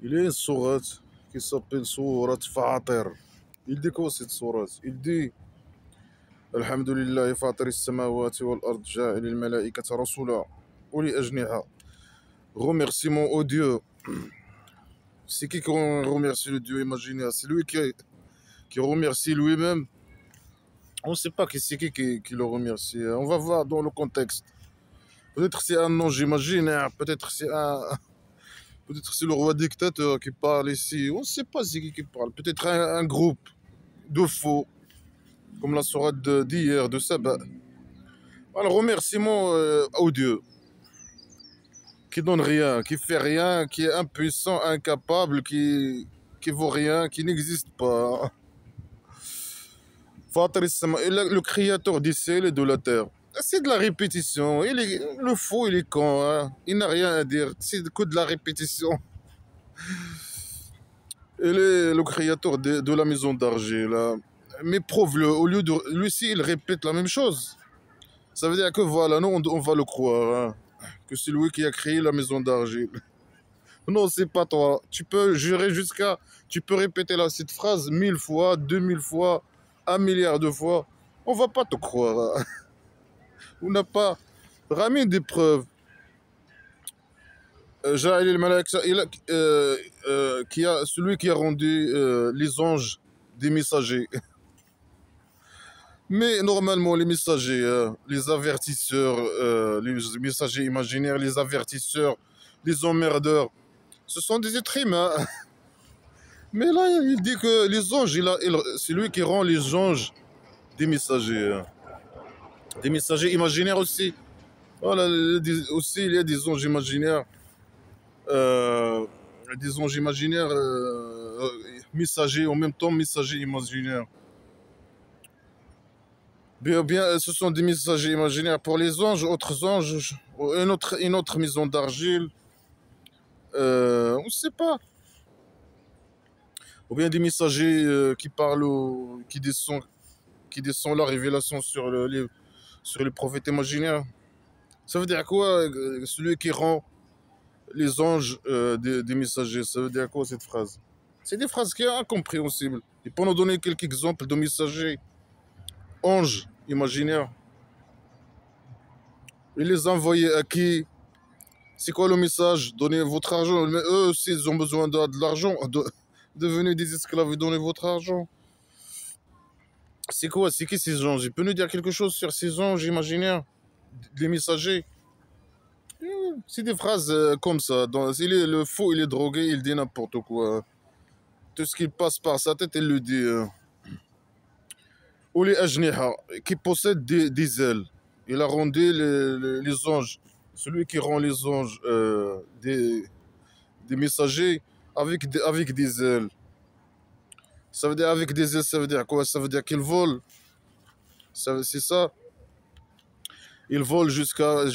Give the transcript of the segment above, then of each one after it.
Il y a une sourate qui s'appelle sourate Fatir. Il dit quoi cette sourate? Il dit Alhamdulillah fatir as-samawati wal ard ja'il al-malaikata rasula uli ajniha. Remerciement au Dieu. C'est qui remercie le Dieu imaginaire? C'est lui qui remercie lui-même. On ne sait pas qui c'est qui le remercie. On va voir dans le contexte. Peut-être c'est un ange imaginaire, peut-être c'est le roi dictateur qui parle ici. On ne sait pas c'est qui parle. Peut-être un groupe de faux, comme la sourate d'hier, de Saba. Alors, remerciement au Dieu, qui donne rien, qui fait rien, qui est impuissant, incapable, qui vaut rien, qui n'existe pas. Le créateur des ciels et de la terre. C'est de la répétition. Le faux, il est con. Hein. Il n'a rien à dire. C'est que de la répétition. Il est le créateur de la maison d'argile. Hein. Mais prouve-le. Au lieu de. Lui aussi, il répète la même chose. Ça veut dire que voilà, nous, on va le croire. Hein, que c'est lui qui a créé la maison d'argile. Non, c'est pas toi. Tu peux jurer jusqu'à. Tu peux répéter cette phrase 1000 fois, 2000 fois, 1 milliard de fois. On va pas te croire. Hein. On n'a pas ramené des preuves. Celui qui a rendu les anges des messagers. Mais normalement, les messagers, les avertisseurs, les messagers imaginaires, les avertisseurs, les emmerdeurs, ce sont des êtres humains. Mais là, il dit que les anges, c'est lui qui rend les anges des messagers. Hein. Des messagers imaginaires aussi. Voilà, aussi, il y a des anges imaginaires. Euh, des anges imaginaires messagers, en même temps messagers imaginaires. Bien, ce sont des messagers imaginaires pour les anges, autres anges, une autre maison d'argile. On ne sait pas. Ou bien des messagers qui parlent, qui descendent la révélation sur les prophètes imaginaires. Ça veut dire quoi, celui qui rend les anges des messagers? Ça veut dire quoi cette phrase? C'est des phrases qui sont incompréhensibles. Et pour nous donner quelques exemples de messagers anges imaginaires, il les a envoyés à qui? C'est quoi le message? Donnez votre argent. Mais eux, s'ils ont besoin de l'argent, devenez des esclaves et donnez votre argent. C'est quoi? C'est qui ces anges? Il peut nous dire quelque chose sur ces anges imaginaires? Les messagers? C'est des phrases comme ça. Le faux, il est drogué, il dit n'importe quoi. Tout ce qui passe par sa tête, il le dit. Ou les ajniha, qui possèdent des ailes. Il a rendu les anges, celui qui rend les anges des messagers avec des ailes. Ça veut dire avec des ailes, ça veut dire quoi? Ça veut dire qu'ils volent. C'est ça. Ils volent jusqu'à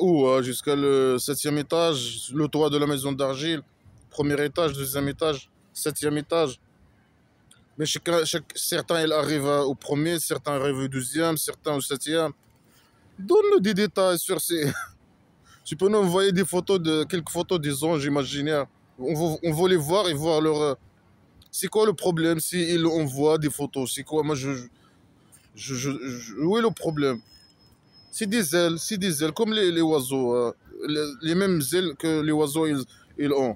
où? Hein? Jusqu'à le 7e étage, le toit de la maison d'argile. Premier étage, deuxième étage, 7e étage. Mais certains, ils arrivent au premier, certains arrivent au deuxième, certains au 7e. Donne-nous des détails sur ces. Tu peux nous envoyer quelques photos des anges imaginaires. On veut les voir et voir leur. C'est quoi le problème s'ils envoient des photos? C'est quoi? Moi, où est le problème? C'est des ailes comme les oiseaux. Les mêmes ailes que les oiseaux ils ont.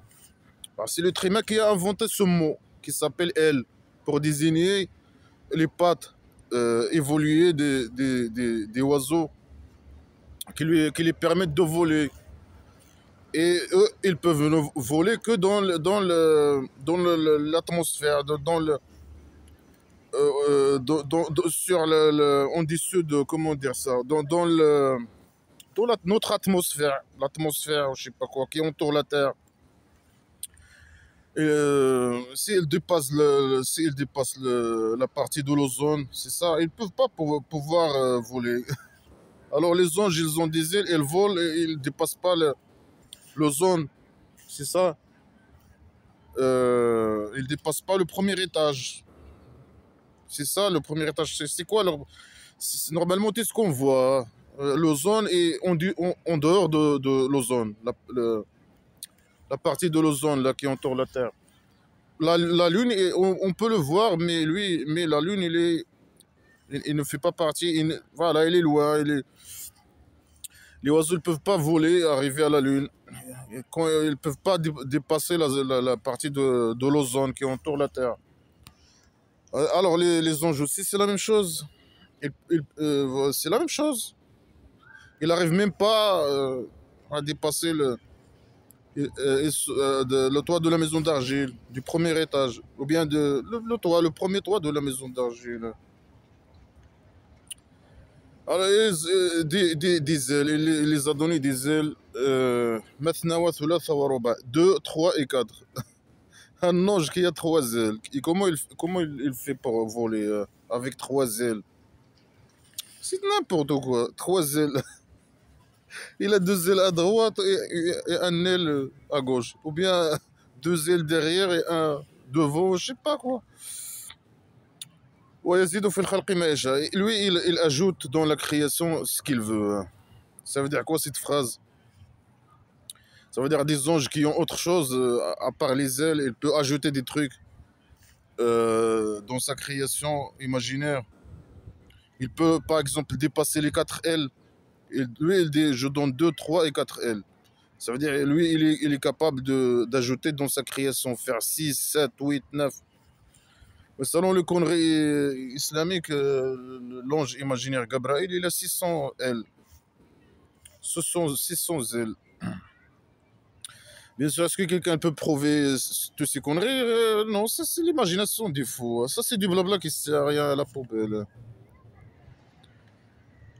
C'est le tréma qui a inventé ce mot qui s'appelle aile pour désigner les pattes évoluées des oiseaux qui les permettent de voler. Et eux, ils peuvent ne voler que dans l'atmosphère, sur en dessous de, comment dire ça, dans notre atmosphère, l'atmosphère, je sais pas quoi, qui entoure la Terre. Et s'ils dépassent la partie de l'ozone, c'est ça, ils peuvent pas pouvoir voler. Alors les anges, ils ont des ailes, ils volent et ils dépassent pas l'ozone, c'est ça. Ils dépassent pas le premier étage. C'est ça, le premier étage. C'est quoi normalement, c'est ce qu'on voit. L'ozone est en dehors de l'ozone. la partie de l'ozone là qui entoure la Terre. La Lune, on peut le voir, mais la Lune, il ne fait pas partie. Voilà, il est loin. Les oiseaux ne peuvent pas voler, arriver à la Lune. Ils ne peuvent pas dépasser la partie de l'ozone qui entoure la Terre. Alors, les anges aussi, c'est la même chose. C'est la même chose. Il n'arrive même pas à dépasser le toit de la maison d'argile, du premier étage, ou bien le premier toit de la maison d'argile. Alors, des ailes, il les a donné des ailes, Mathna wa thulatha wa ruba', 2, 3 et 4. Un ange qui a 3 ailes. Et comment il fait pour voler avec 3 ailes? C'est n'importe quoi. 3 ailes. Il a 2 ailes à droite et un aile à gauche. Ou bien 2 ailes derrière et un devant, je sais pas quoi. ويزيد في الخلق ما يشاء. Lui, il ajoute dans la création ce qu'il veut. Ça veut dire quoi cette phrase? Ça veut dire des anges qui ont autre chose à part les ailes. Il peut ajouter des trucs dans sa création imaginaire. Il peut par exemple dépasser les 4 ailes. Lui, il dit je donne 2, 3 et 4 ailes. Ça veut dire lui, il est capable d'ajouter dans sa création, faire 6, 7, 8, 9. Selon le connerie islamique, l'ange imaginaire Gabriel, il a 600 ailes. Ce sont 600 ailes. Bien sûr, est-ce que quelqu'un peut prouver toutes ces conneries? Non, ça c'est l'imagination des fous. Ça c'est du blabla qui sert à rien à la poubelle.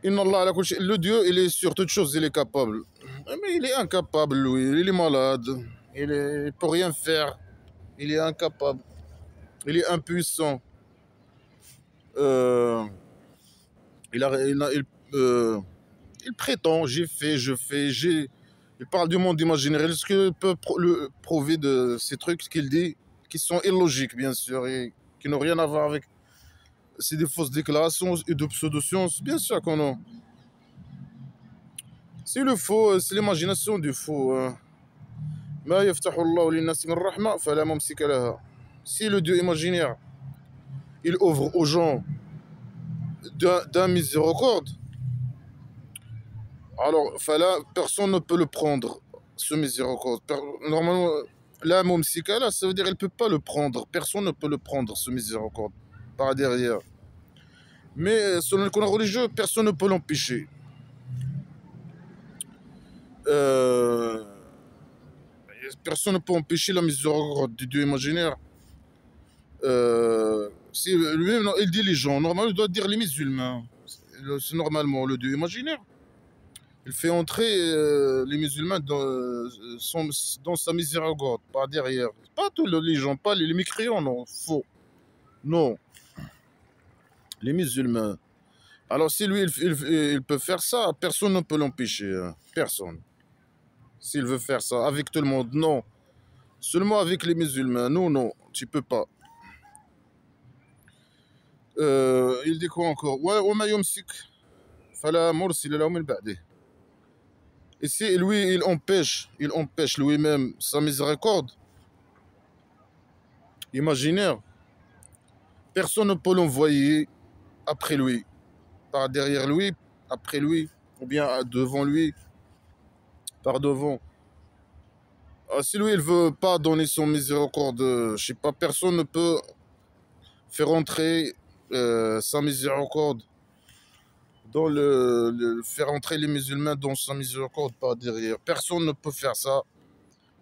Inna Allah ala kulli shay. Le Dieu, il est sur toute chose, il est capable. Mais il est incapable, lui. Il est malade. Il peut rien faire. Il est incapable. Il est impuissant. Euh, il prétend, j'ai fait, je fais, j'ai. Il parle du monde imaginaire. Est-ce qu'il peut prouver de ces trucs qu'il dit, qui sont illogiques, bien sûr, et qui n'ont rien à voir avec. C'est des fausses déclarations et de pseudo-sciences, bien sûr qu'on a. C'est le faux, c'est l'imagination du faux. ما يفتح الله للناس من رحمة فلا ممسك لها. Si le Dieu imaginaire, il ouvre aux gens d'un miséricorde, alors fala, personne ne peut le prendre, ce miséricorde. Normalement, la mumsika là, ça veut dire qu'elle ne peut pas le prendre. Personne ne peut le prendre, ce miséricorde, par derrière. Mais selon le Coran religieux, personne ne peut l'empêcher. Personne ne peut empêcher la miséricorde du Dieu imaginaire. Si lui-même, il dit les gens, normalement, il doit dire les musulmans. C'est normalement le Dieu imaginaire. Il fait entrer les musulmans dans sa miséricorde, par derrière. Pas tous les gens, pas les mécréants, non, faux. Non, les musulmans. Alors si lui, il peut faire ça, personne ne peut l'empêcher. Personne. S'il veut faire ça avec tout le monde, non. Seulement avec les musulmans, non, non, tu peux pas. Il dit quoi encore? وما يمسك فلا مرسل له من بعده. Et si lui, il empêche lui-même sa miséricorde imaginaire, personne ne peut l'envoyer après lui, par derrière lui, après lui, ou bien devant lui, par devant. Si lui, il veut pas donner son miséricorde, je sais pas, personne ne peut faire entrer sa miséricorde faire entrer les musulmans dans sa miséricorde par derrière. Personne ne peut faire ça,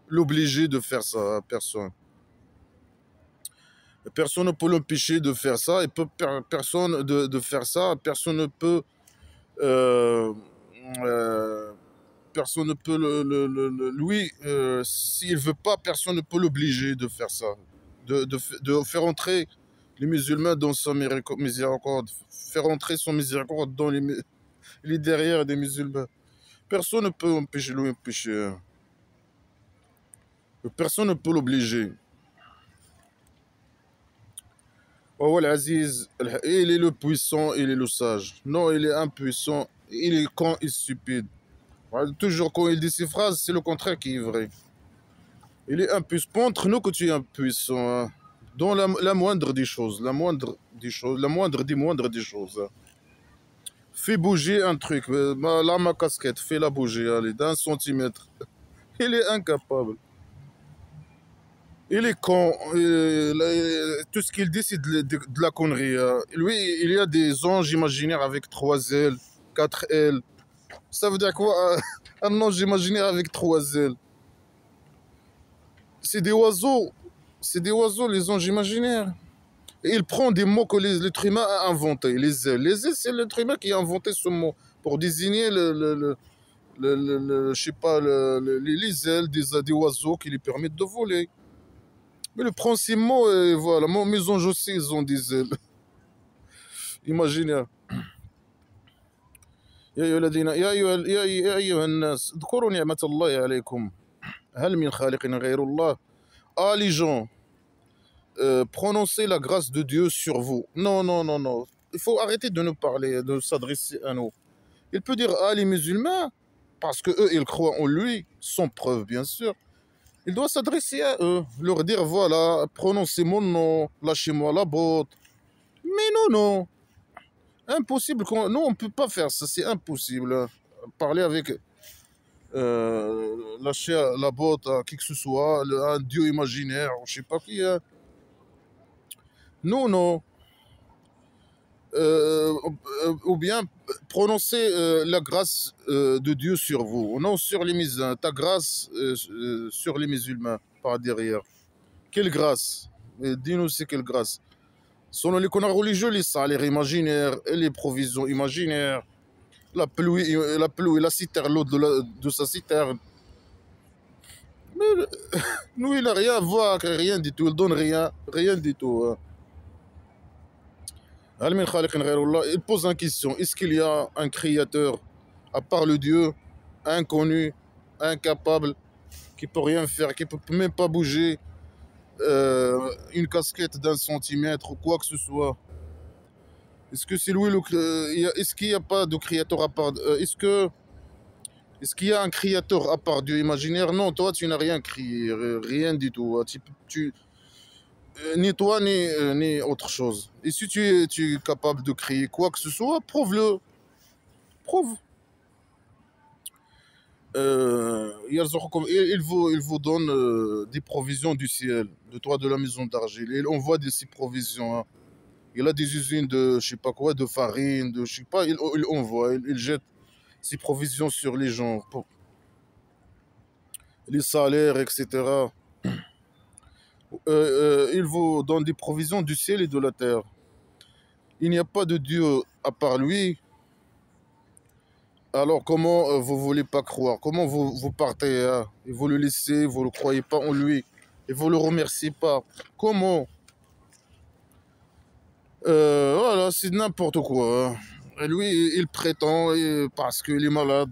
l'obliger de faire ça, personne. Personne ne peut l'empêcher de faire ça, et personne de faire ça, personne ne peut personne ne peut lui, s'il veut pas, personne ne peut l'obliger de faire ça, de faire entrer les musulmans dans sa miséricorde, faire entrer son miséricorde dans les derrière des musulmans. Personne ne peut empêcher lui, empêcher. Personne ne peut l'obliger. Oh, Aziz, il est le puissant, il est le sage. Non, il est impuissant, il est con et stupide. Toujours quand il dit ces phrases, c'est le contraire qui est vrai. Il est impuissant. Montre-nous que tu es impuissant, hein. Dans la moindre des choses, la moindre des choses, la moindre des moindres des choses, hein. Fais bouger un truc. Là, ma casquette, fais-la bouger, allez, d'un centimètre. Il est incapable. Il est con. Tout ce qu'il dit, c'est de la connerie, hein. Lui, il y a des anges imaginaires avec 3 ailes, 4 ailes. Ça veut dire quoi, un ange imaginaire avec 3 ailes? C'est des oiseaux. C'est des oiseaux, les anges imaginaires. Et il prend des mots que l'être humain a inventés. Les ailes. Les ailes, c'est l'être humain qui a inventé ce mot pour désigner je sais pas, les ailes des oiseaux qui lui permettent de voler. Mais le prend ces mots et voilà. Mes anges aussi, ils ont des ailes. Imaginez. يا أيها الناس اذكروا نعمة الله عليكم هل من خالق غير الله. Ah les gens, prononcez la grâce de Dieu sur vous. Non, non, non, non. Il faut arrêter de nous parler, de s'adresser à nous. Il peut dire ah les musulmans, parce que eux ils croient en lui, sans preuve bien sûr. Il doit s'adresser à eux, leur dire voilà, prononcez mon nom, lâchez-moi la botte. Mais non, non, impossible. Nous on peut pas faire ça, c'est impossible. Parler avec, lâcher la botte à qui que ce soit, un dieu imaginaire, je sais pas qui. Hein. Non, non. Ou bien prononcer la grâce de Dieu sur vous, non sur les musulmans, ta grâce sur les musulmans, par derrière. Quelle grâce? Dis-nous c'est quelle grâce? Selon les connards religieux, les salaires imaginaires, et les provisions imaginaires, la citerne, l'eau de sa citerne. Mais nous, il n'a rien à voir, rien du tout, il donne rien, rien du tout. Hein. Il pose une question. Est-ce qu'il y a un créateur, à part le Dieu, inconnu, incapable, qui peut rien faire, qui peut même pas bouger une casquette d'un centimètre ou quoi que ce soit? Est-ce que c'est lui est-ce qu'il n'y a pas de créateur à part est-ce qu'il y a un créateur à part Dieu imaginaire? Non, toi tu n'as rien créé, rien du tout. Ni toi, ni autre chose. Et si tu es capable de créer quoi que ce soit, prouve-le. Prouve. Il vous donne des provisions du ciel, de toi de la maison d'argile. Il envoie ces provisions. Hein. Il a des usines de, je sais pas quoi, de farine, de, je sais pas, il envoie, il jette ses provisions sur les gens, pour les salaires, etc. Il vous donne des provisions du ciel et de la terre. Il n'y a pas de Dieu à part lui. Alors comment vous voulez pas croire? Comment vous partez hein, et vous le laissez, vous ne croyez pas en lui et vous le remerciez pas? Comment? Voilà, c'est n'importe quoi. Hein. Et lui, il prétend parce qu'il est malade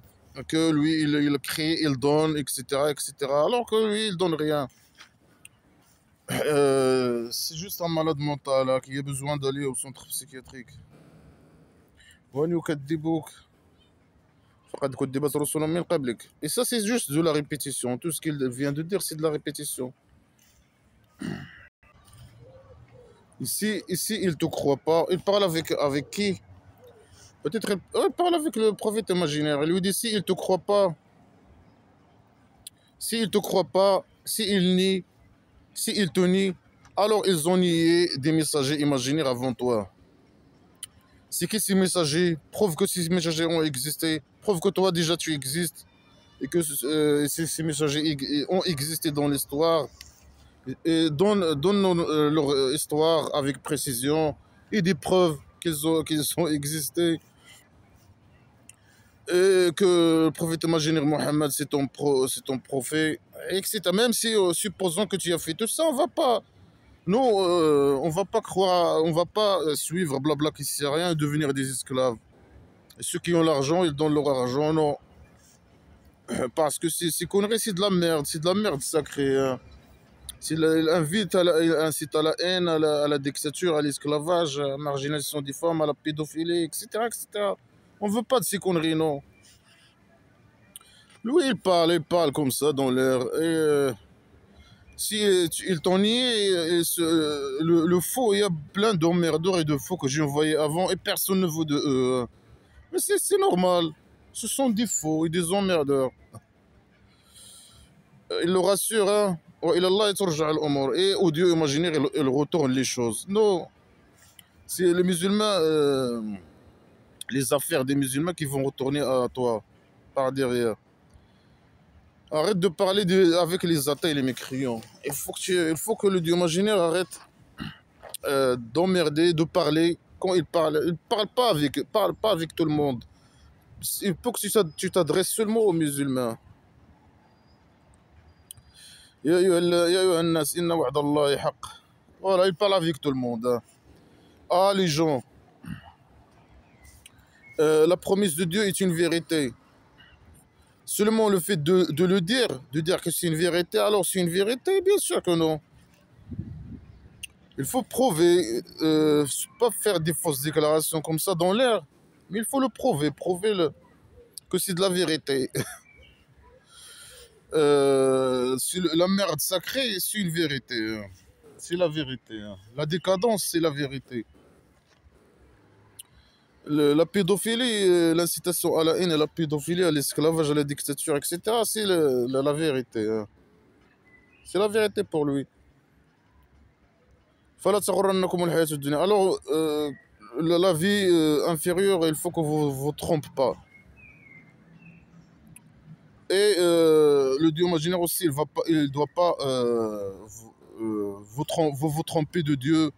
que lui, il crée, il donne, etc., etc. Alors que lui, il donne rien. C'est juste un malade mental hein, qui a besoin d'aller au centre psychiatrique. Et ça, c'est juste de la répétition. Tout ce qu'il vient de dire, c'est de la répétition. Ici, il ne te croit pas. Il parle avec qui? Peut-être il parle avec le prophète imaginaire. Il lui dit, si il ne te croit pas, s'il ne te croit pas, s'il nie, s'il te nie, alors ils ont nié des messagers imaginaires avant toi. C'est qui ces messagers? Prouve que ces messagers ont existé. Prouve que toi déjà tu existes. Et que ces messagers ont existé dans l'histoire. Et donne leur histoire avec précision et des preuves qu'ils ont existé. Et que le prophète imaginaire Mohammed c'est ton prophète, etc. Même si, supposons que tu as fait tout ça, on va pas croire, on va pas suivre blabla qui sert à rien et devenir des esclaves. Et ceux qui ont l'argent, ils donnent leur argent, non. Parce que ces conneries, c'est de la merde sacrée. Hein. Il incite à la haine, à la dictature, à l'esclavage, à la marginalisation des femmes, à la pédophilie, etc., etc. On veut pas de ces conneries, non. Lui, il parle comme ça dans l'air. Si il t'en nie, le faux, il y a plein d'emmerdeurs et de faux que j'ai envoyés avant et personne ne veut de eux. Mais c'est normal. Ce sont des faux et des emmerdeurs. Il le rassure, hein. وإلى الله ترجع الأمور. Et au Dieu imaginaire, il retourne les choses. Non, c'est les musulmans, les affaires des musulmans qui vont retourner à toi par derrière. Arrête de parler avec les athées et les mécréants. Il faut que le Dieu imaginaire arrête d'emmerder, de parler. Quand il parle, parle pas avec tout le monde. Il faut que tu t'adresses seulement aux musulmans. Ya ayyuha an-nas, inna wa'da Allahi haqq. Voilà, il parle avec tout le monde, hein. Ah, les gens, la promesse de Dieu est une vérité. Seulement le fait de dire que c'est une vérité, alors c'est une vérité, bien sûr que non. Il faut prouver, pas faire des fausses déclarations comme ça dans l'air, mais il faut le prouver, que c'est de la vérité. La merde sacrée, c'est une vérité, hein. C'est la vérité, hein. La décadence, c'est la vérité. La pédophilie, l'incitation à la haine, la pédophilie, à l'esclavage, à la dictature, etc., c'est la vérité, hein. C'est la vérité pour lui. فلا تغرنكم الحياة الدنيا. Alors, la vie inférieure, il faut que vous vous trompe pas. Et le Dieu imaginaire aussi, il doit pas vous tromper de Dieu,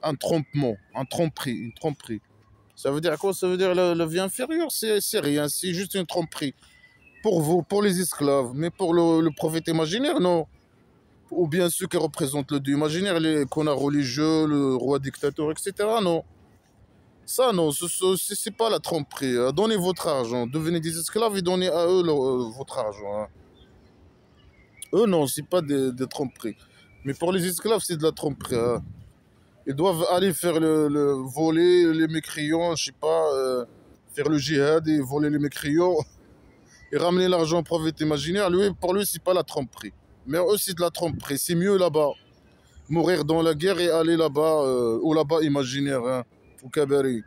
un trompement, un tromperie, une tromperie. Ça veut dire quoi? Ça veut dire la vie inférieure, c'est rien, c'est juste une tromperie. Pour vous, pour les esclaves, mais pour le prophète imaginaire, non. Ou bien ceux qui représentent le Dieu imaginaire, les connards religieux, le roi dictateur, etc. Non. Ça, non, c'est pas la tromperie. Donnez votre argent, devenez des esclaves et donnez à eux votre argent, hein. Eux, non, c'est pas des tromperies. Mais pour les esclaves, c'est de la tromperie, hein. Ils doivent aller faire voler les mécréants, je sais pas, faire le djihad et voler les mécréants et ramener l'argent au prophète imaginaire. Pour lui, c'est pas la tromperie. Mais eux, c'est de la tromperie. C'est mieux là-bas. Mourir dans la guerre et aller là-bas, ou là-bas imaginaire, hein, au Kabari.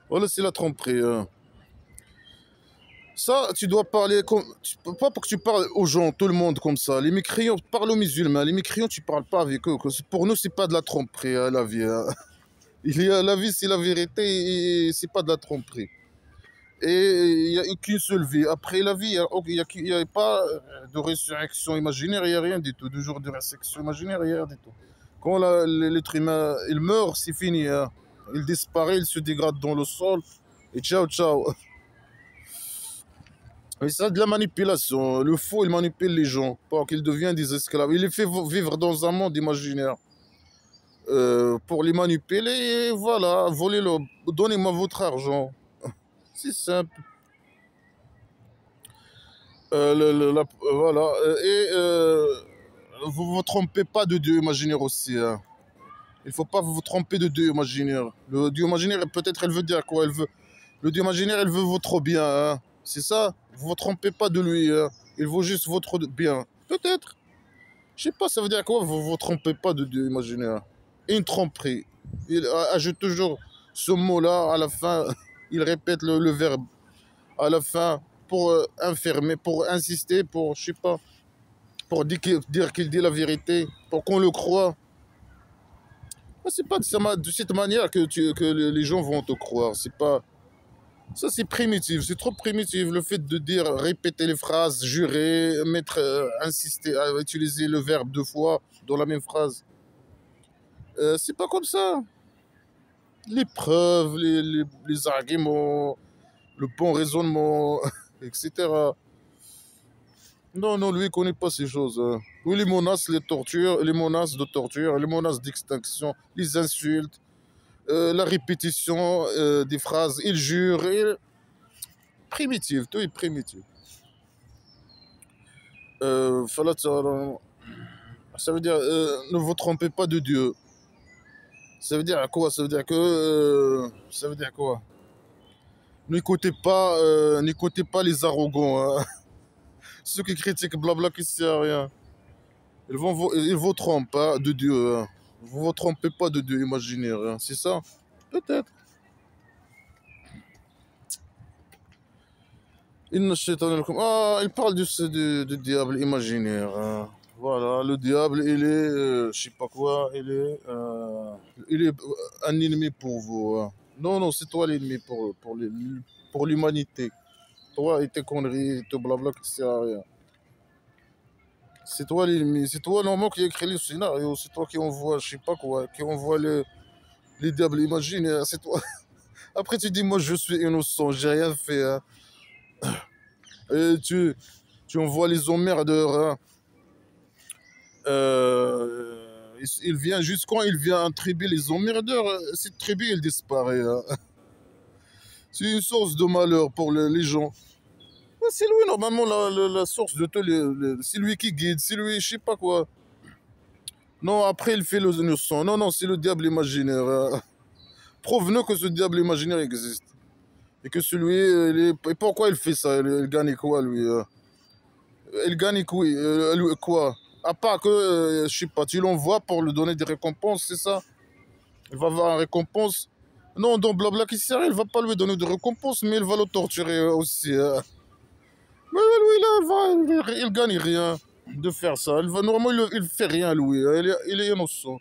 Voilà, c'est la tromperie, hein. Ça, tu dois parler comme. Pas pour que tu parles aux gens, tout le monde comme ça. Les mécréants, parle aux musulmans. Les mécréants, tu parles pas avec eux. Pour nous, c'est pas de la tromperie, hein, la vie, hein. La vie, c'est la vérité et c'est pas de la tromperie. Et il n'y a qu'une seule vie. Après la vie, il n'y a pas de résurrection imaginaire, il n'y a rien du tout. De jour de résurrection imaginaire, il n'y a rien du tout. Quand l'être humain il meurt, c'est fini, hein. Il disparaît, il se dégrade dans le sol. Et ciao, ciao. Et ça, de la manipulation. Le faux, il manipule les gens pour qu'ils deviennent des esclaves. Il les fait vivre dans un monde imaginaire. Pour les manipuler, et voilà, volez-le. Donnez-moi votre argent. C'est simple. Voilà. Et vous ne vous trompez pas de Dieu imaginaire aussi, hein. Il ne faut pas vous tromper de Dieu imaginaire. Le Dieu imaginaire, peut-être, elle veut dire quoi? Le Dieu imaginaire, elle veut votre bien, hein. C'est ça? Vous ne vous trompez pas de lui, hein. Il veut juste votre bien. Peut-être. Je sais pas, ça veut dire quoi? Vous ne vous trompez pas de Dieu imaginaire. Une tromperie. Il ajoute toujours ce mot-là à la fin. Il répète le verbe à la fin pour infirmer, pour insister, pour, je sais pas, pour dire qu'il dit la vérité, pour qu'on le croie. C'est pas de cette manière que les gens vont te croire. C'est pas. Ça, c'est primitif, c'est trop primitif. Le fait de dire, répéter les phrases, jurer, insister à utiliser le verbe deux fois dans la même phrase. C'est pas comme ça. Les preuves, les arguments, le bon raisonnement, etc. Non, non, lui, il connaît pas ces choses, hein. Oui, les menaces, les tortures, les menaces de torture, les menaces d'extinction, les insultes, la répétition des phrases, il jure, primitif, tout est primitif. Ça veut dire, ne vous trompez pas de Dieu. Ça veut dire quoi? Ça veut dire que, ça veut dire quoi? N'écoutez pas les arrogants, hein. Ceux qui critiquent blabla qui sert à rien. Ils voteront pas de Dieu. Hein. Vous ne vous trompez pas de Dieu imaginaire. Hein. C'est ça? Peut-être. Ah, il parle du diable imaginaire. Hein. Voilà, le diable, il est, je sais pas quoi, il est un ennemi pour vous. Hein. Non, non, c'est toi l'ennemi pour l'humanité. Toi et tes conneries, tes blabla qui sert à rien. C'est toi l'ennemi, c'est toi normalement qui écrit le scénario, c'est toi qui envoie, je sais pas quoi, qui envoie les diables imaginaires, c'est toi. Après tu dis, moi je suis innocent, j'ai rien fait. Hein. Et tu envoies les emmerdeurs. Hein. Il vient juste quand il vient attribuer les emmerdeurs, cette tribu elle disparaît. Hein. C'est une source de malheur pour les gens. C'est lui normalement la source de tous c'est lui qui guide, c'est lui je sais pas quoi. Non, après il fait le innocent. Non, non, c'est le diable imaginaire. Hein. Prouve-nous que ce diable imaginaire existe. Et que celui, et pourquoi il fait ça? Il gagne quoi lui? Il gagne quoi? Quoi? À part que, je sais pas, tu l'envoies pour lui donner des récompenses, c'est ça? Il va avoir une récompense. Non, dans Blabla qui sert, il va pas lui donner de récompense, mais il va le torturer aussi. Hein. Mais lui, là, il gagne rien de faire ça. Normalement, il fait rien, lui. Hein. Il est innocent.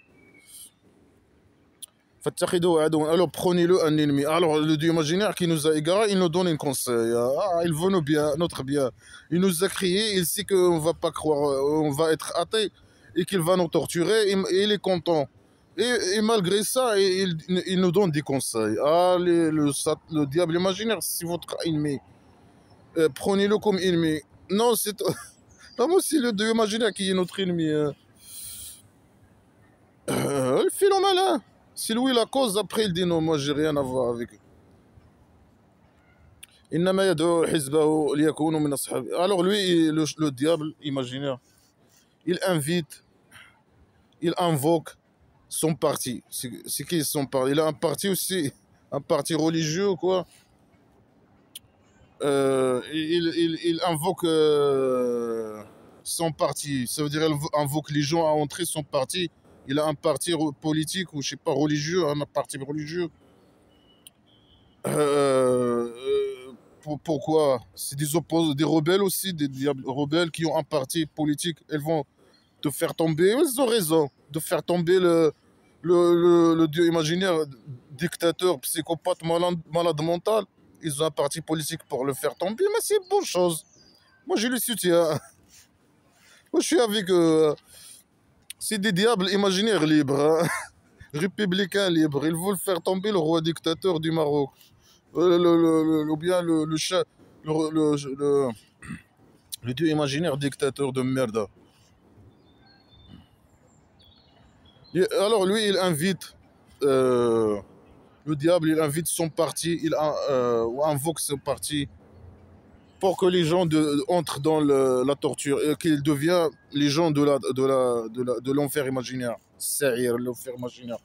Alors prenez-le un ennemi. Alors le Dieu imaginaire qui nous a égarés, il nous donne un conseil. Ah, il veut notre bien. Il nous a crié, il sait qu'on ne va pas croire, on va être athée et qu'il va nous torturer et il est content. Et malgré ça, il nous donne des conseils. Ah, le diable imaginaire, c'est votre ennemi. Prenez-le comme ennemi. Non, c'est non, c'est le Dieu imaginaire qui est notre ennemi. Hein. Il fait le malin. C'est lui la cause, après il dit non, moi j'ai rien à voir avec eux. Alors lui, le diable imaginaire, il invite, il invoque son parti. C'est qui son parti? Il a un parti aussi, un parti religieux ou quoi. Il invoque son parti. Ça veut dire qu'il invoque les gens à entrer son parti. Il a un parti politique ou je sais pas religieux, un parti religieux. Pourquoi? C'est des rebelles aussi, des rebelles qui ont un parti politique. Elles vont te faire tomber. Ils ont raison de faire tomber le dieu imaginaire, dictateur, psychopathe, malade mental. Ils ont un parti politique pour le faire tomber, mais c'est une bonne chose. Moi, je le soutiens. Moi, je suis avec eux. C'est des diables imaginaires libres, hein. Républicains libres. Ils veulent faire tomber le roi dictateur du Maroc. Ou bien le chat, le dieu imaginaire dictateur de merde. Alors lui, il invite, le diable, il invite son parti, invoque son parti pour que les gens entrent dans la torture et qu'ils deviennent les gens de l'enfer imaginaire. C'est-à-dire l'enfer imaginaire.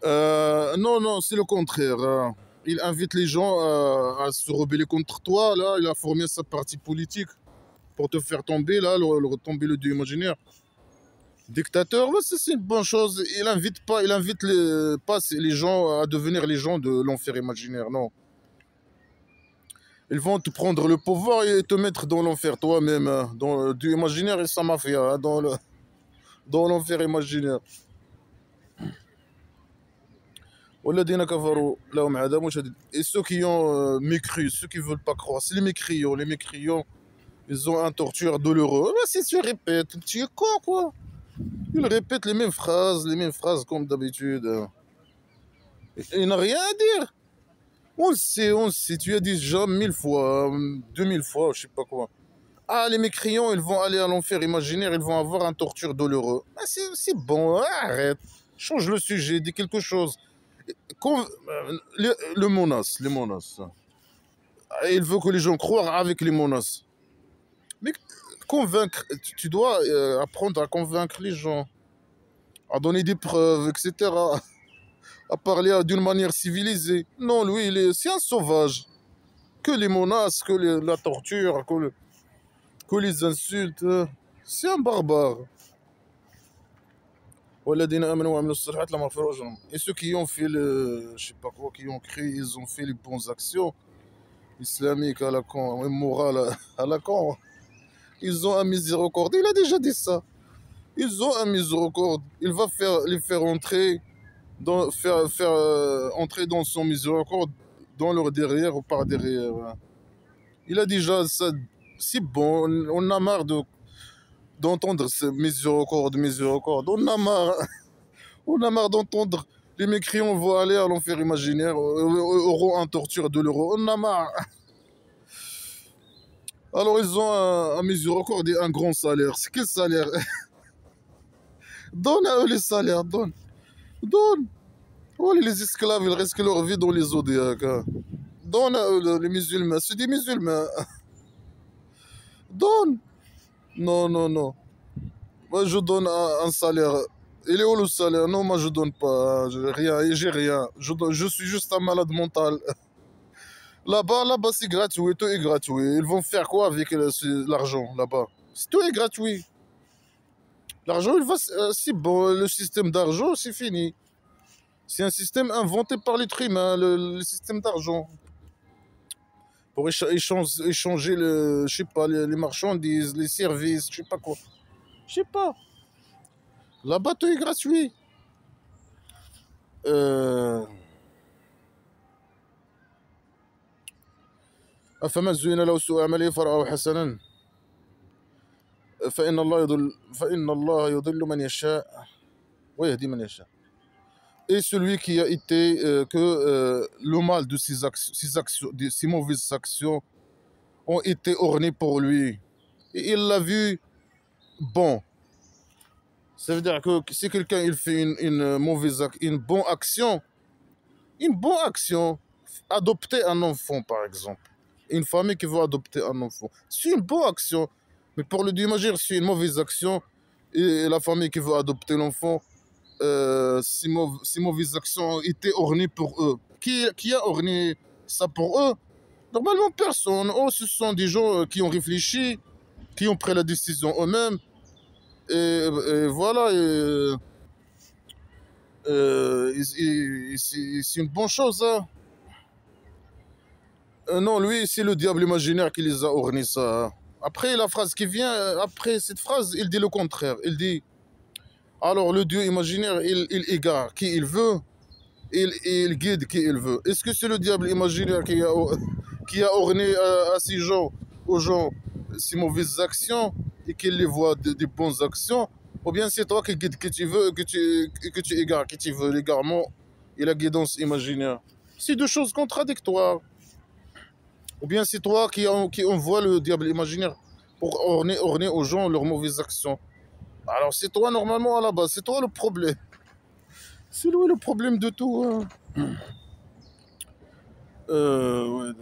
Non, non, c'est le contraire. Hein. Il invite les gens à se rebeller contre toi. Là, il a formé sa partie politique pour te faire tomber, là, tomber le dieu imaginaire. Dictateur, ouais, c'est une bonne chose. Il invite pas les gens à devenir les gens de l'enfer imaginaire, non. Ils vont te prendre le pouvoir et te mettre dans l'enfer toi-même, hein, dans le dieu imaginaire et sa mafia, hein, dans l'enfer imaginaire. Et ceux qui ont mécru, ceux qui ne veulent pas croire, c'est les mécréants. Les mécréants, ils ont un torture douloureux. Mais si tu répètes, tu es con, quoi. Ils répètent les mêmes phrases comme d'habitude. Il n'a rien à dire. On sait, tu as dit déjà 1000 fois, 2000 fois, je sais pas quoi. Ah, les mécréants, ils vont aller à l'enfer imaginaire, ils vont avoir un torture douloureux. Ah, c'est bon, arrête. Change le sujet, dis quelque chose. Le menace, les menaces. Il veut que les gens croient avec les menaces. Mais convaincre, tu dois apprendre à convaincre les gens, à donner des preuves, etc. À parler d'une manière civilisée. Non, lui, c'est un sauvage. que les menaces, la torture, que les insultes. C'est un barbare. والذين آمنوا وعملوا الصالحات لهم مغفرة وأجر. Et ceux qui ont fait je sais pas quoi, qui ont créé, ils ont fait les bonnes actions islamiques à la con, morales à la con. Ils ont un miséricorde. Il a déjà dit ça. Ils ont un miséricorde. Il va les faire entrer entrer dans son miséricorde dans leur derrière ou par derrière. Il a déjà ça. C'est bon. On a marre d'entendre ce miséricorde. On a marre. On a marre d'entendre les mécréants vont aller à l'enfer imaginaire, auront un torture de l'euro. On a marre. Alors ils ont un miséricorde et un grand salaire. C'est quel salaire? Donne à eux les salaires, donne. Donne. Oh, les esclaves, ils risquent leur vie dans les zodiacs. Hein. Donne à eux les musulmans. C'est des musulmans. Donne. Non, non, non. Moi, je donne un salaire. Il est où le salaire? Non, moi, je donne pas. J'ai rien. Je suis juste un malade mental. Là-bas, c'est gratuit. Tout est gratuit. Ils vont faire quoi avec l'argent, là-bas? Tout est gratuit. L'argent, c'est bon. Le système d'argent, c'est fini. C'est un système inventé par l'être humain, le système d'argent. Pour échanger je sais pas, les marchandises, les services, je sais pas quoi. Je sais pas. Là-bas, tout est gratuit. أفمن زين له سوء عمله فرآه حسنا فإن الله يضل من يشاء ويهدي من يشاء. Et celui qui a été le mal de ses mauvaises actions ont été ornés pour lui. Et il l'a vu bon. Ça veut dire que si quelqu'un il fait une bonne action, adopter un enfant par exemple, une famille qui veut adopter un enfant, c'est une bonne action. Mais pour le Dieu majeur, c'est une mauvaise action et la famille qui veut adopter l'enfant, ces mauvaises actions ont été ornées pour eux. Qui a orné ça pour eux? Normalement, personne. Oh, ce sont des gens qui ont réfléchi, qui ont pris la décision eux-mêmes. Et voilà. C'est une bonne chose. Hein. Non, lui, c'est le diable imaginaire qui les a ornés ça. Hein. Après, la phrase qui vient, après cette phrase, il dit le contraire. Il dit, alors le Dieu imaginaire, il égare qui il veut, il guide qui il veut. Est-ce que c'est le diable imaginaire qui a orné à ces gens, aux gens, ces mauvaises actions et qu'il les voit des bonnes actions? Ou bien c'est toi qui guides qui tu veux, que tu égares qui tu veux, l'égarement et la guidance imaginaire? C'est deux choses contradictoires. Ou bien c'est toi qui envoie le diable imaginaire pour orner aux gens leurs mauvaises actions. Alors c'est toi normalement à la base, c'est toi le problème. C'est lui le problème de tout. Hein. Ouais.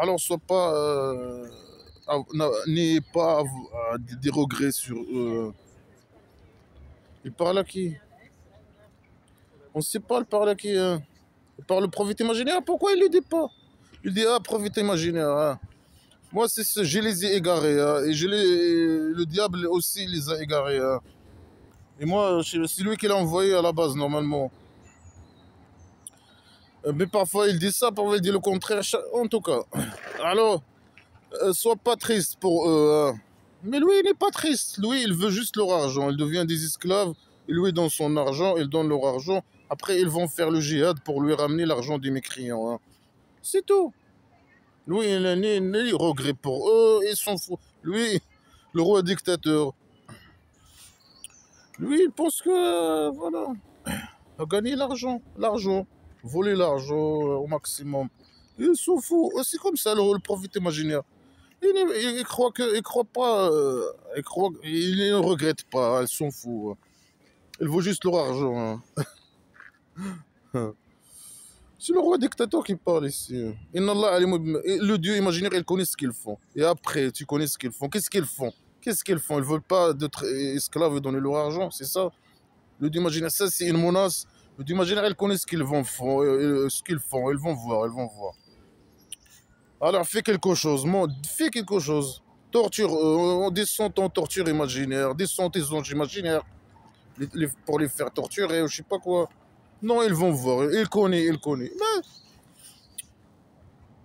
Alors sois pas... n'ayez pas des regrets sur... il parle à qui? On ne sait pas, il parle à qui? Hein. Il parle le prophète imaginaire, pourquoi il ne le dit pas? Il dit, ah, prophète imaginaire. Hein. Moi, je les ai égarés. Hein, et le diable aussi les a égarés. Hein. Et moi, c'est lui qui l'a envoyé à la base, normalement. Mais parfois, il dit ça, parfois, il dit le contraire. En tout cas. Alors, sois pas triste pour eux. Hein. Mais lui, il n'est pas triste. Lui, il veut juste leur argent. Il devient des esclaves. Et lui, donne son argent. Il donne leur argent. Après, ils vont faire le djihad pour lui ramener l'argent des mécréants. Hein. C'est tout. Lui, il n'a ni regret pour eux, ils s'en fout. Lui, le roi dictateur, lui, il pense que, voilà, a gagné l'argent, voler l'argent au maximum. Il s'en fout. C'est comme ça, le prophète imaginaire. Il croit pas, il ne regrette pas, il s'en fout. Il veut juste leur argent. Hein. C'est le roi dictateur qui parle ici. Le dieu imaginaire, il connaît ce qu'ils font. Et après, tu connais ce qu'ils font. Qu'est-ce qu'ils font? Qu'est-ce qu'ils font? Ils ne veulent pas d'être esclaves et donner leur argent, c'est ça? Le dieu imaginaire, ça c'est une menace Le dieu imaginaire, ils connaissent ce qu'ils font, ils vont voir, ils vont voir. Alors fais quelque chose, fais quelque chose. Torture, on descend ton torture imaginaire, descend tes anges imaginaires pour les faire torturer ou je sais pas quoi. Non, ils vont voir, ils connaissent, ils connaissent.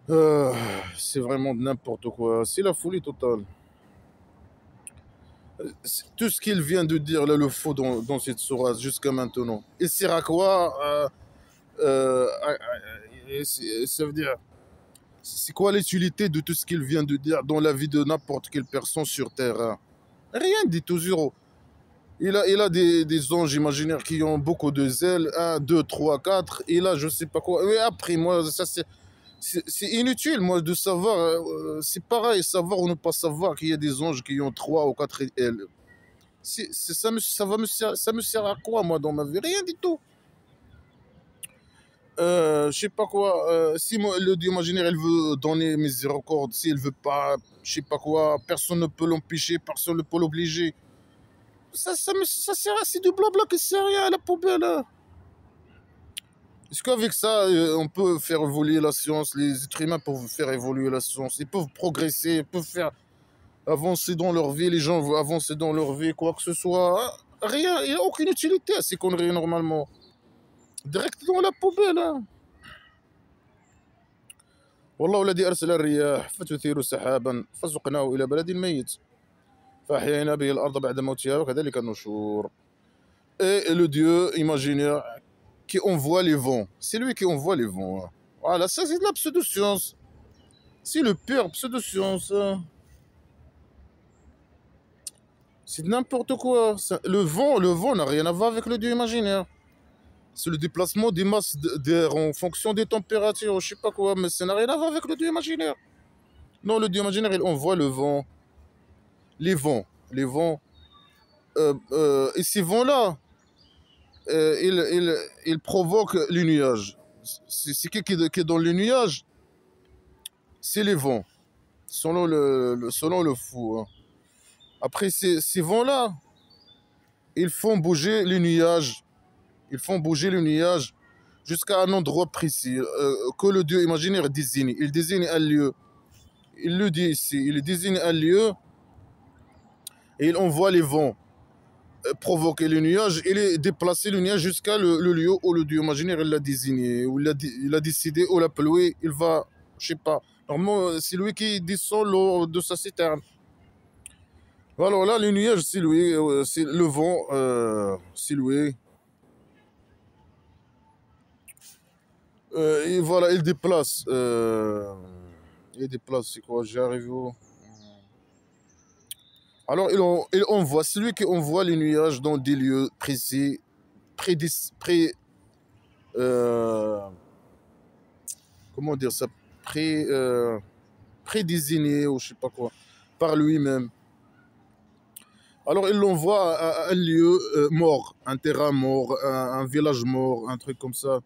Euh, c'est vraiment n'importe quoi, c'est la folie totale. Tout ce qu'il vient de dire là, le faux dans cette sourate jusqu'à maintenant. Il sert à quoi ça veut dire, c'est quoi l'utilité de tout ce qu'il vient de dire dans la vie de n'importe quelle personne sur Terre, hein? Rien du tout, zéro. Il a des anges imaginaires qui ont beaucoup de zèle, un, deux, trois, quatre. Il a je sais pas quoi. Mais après, moi, ça c'est inutile, moi, de savoir. C'est pareil, savoir ou ne pas savoir qu'il y a des anges qui ont trois ou quatre ailes. Ça me sert à quoi, moi, dans ma vie? Rien du tout. Je sais pas quoi. Si moi, le Dieu imaginaire, il veut donner miséricorde, s'il veut pas, je sais pas quoi, personne ne peut l'empêcher, personne ne peut l'obliger. Ça sert à c'est du blabla qui sert à rien à la poubelle, hein. Est-ce qu'avec ça, on peut faire évoluer la science? Les êtres humains peuvent faire évoluer la science. Ils peuvent progresser, ils peuvent faire avancer dans leur vie. Les gens vont avancer dans leur vie, quoi que ce soit, hein. Rien, il n'y a aucune utilité à ces conneries normalement. Direct dans la poubelle, hein. والله الذي أرسل الرياح فتثير سحابا فسقناه إلى بلد ميت فأحيينا به الأرض بعد موتها وكذلك النشور. Et le Dieu imaginaire qui envoie les vents. C'est lui qui envoie les vents, hein. Voilà, ça c'est de la pseudo-science. C'est le pire pseudo-science, hein. C'est n'importe quoi. Le vent n'a rien à voir avec le Dieu imaginaire. C'est le déplacement des masses d'air en fonction des températures, je sais pas quoi, mais ça n'a rien à voir avec le Dieu imaginaire. Non, le Dieu imaginaire, il envoie le vent, les vents, et ces vents-là, ils provoquent les nuages. C'est qui est dans les nuages? C'est les vents, selon le fou, hein. Après, ces vents-là, ils font bouger les nuages. Ils font bouger les nuages jusqu'à un endroit précis que le Dieu imaginaire désigne. Il désigne un lieu. Il le dit ici. Il désigne un lieu et il envoie les vents provoquer les nuages et déplacer le nuage jusqu'à le lieu où le Dieu imaginaire l'a désigné, où il a décidé, où la pluie, il va, je sais pas. Normalement, c'est lui qui descend l'eau de sa citerne. Alors là, les nuages, c'est lui, c'est le vent, c'est lui. Et voilà, il déplace. Il déplace, c'est quoi? J'y arrive où? Alors, il envoie, c'est lui qui envoie les nuages dans des lieux précis, prédis, pré, euh, comment dire ça? Pré, prédésigné ou je sais pas quoi, par lui-même. Alors, il l'envoie à un lieu mort, un terrain mort, un village mort, un truc comme ça.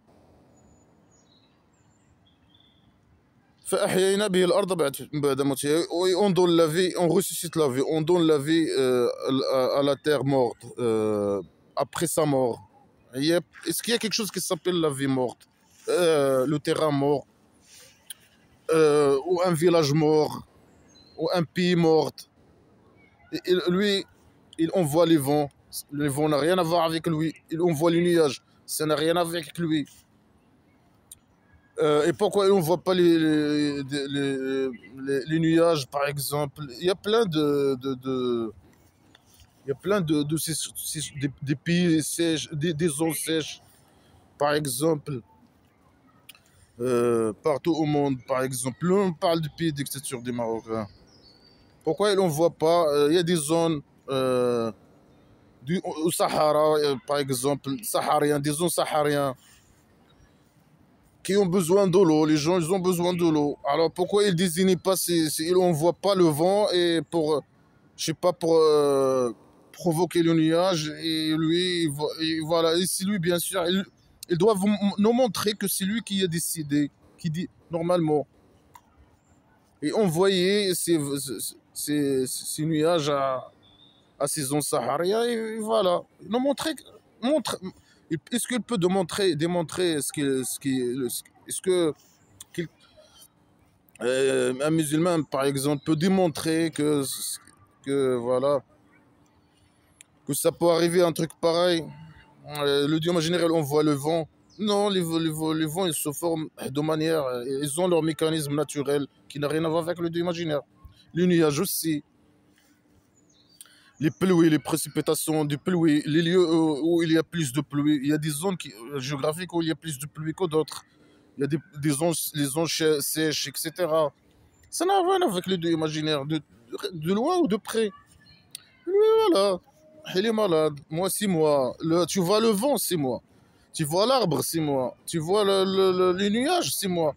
فأحيينا به الأرض بعد موتها. Oui, on donne la vie, on ressuscite la vie, on donne la vie à la terre morte après sa mort. Est-ce qu'il y a quelque chose qui s'appelle la vie morte? Le terrain mort, ou un village mort, ou un pays mort. Lui, il envoie les vents. Les vents n'ont rien à voir avec lui. Il envoie les nuages. Ça n'a rien à voir avec lui. Et pourquoi on ne voit pas les nuages, par exemple? Il y a plein il y a plein des pays sèches, des zones sèches, par exemple, partout au monde, par exemple. Là, on parle du pays dictature des Marocains. Pourquoi on ne voit pas? Il y a des zones au Sahara, par exemple, sahariens, des zones sahariennes qui ont besoin de l'eau. Les gens, ils ont besoin de l'eau. Alors pourquoi ils désignent pas, ils n'envoient pas le vent et pour, je sais pas, pour provoquer le nuage et lui, et voilà, et c'est lui, bien sûr, il doit nous montrer que c'est lui qui a décidé, qui dit normalement. Et envoyer ces nuages à ces zones sahariennes et voilà. Nous montrer, montre, Est-ce qu'il peut démontrer est-ce que un musulman, par exemple, peut démontrer voilà, que ça peut arriver un truc pareil? Le Dieu imaginaire, on voit le vent. Non, les vents, ils se forment de manière. Ils ont leur mécanisme naturel qui n'a rien à voir avec le Dieu imaginaire. Les nuages aussi, les pluies, les précipitations des pluies, les lieux où il y a plus de pluie. Il y a des zones géographiques où il y a plus de pluie que d'autres. Il y a des zones, les zones sèches, etc. Ça n'a rien avec le Dieu imaginaire, de loin ou de près. Lui, voilà, il est malade. Moi, 6 mois. Tu vois le vent, 6 mois. Tu vois l'arbre, 6 mois. Tu vois les nuages, 6 mois.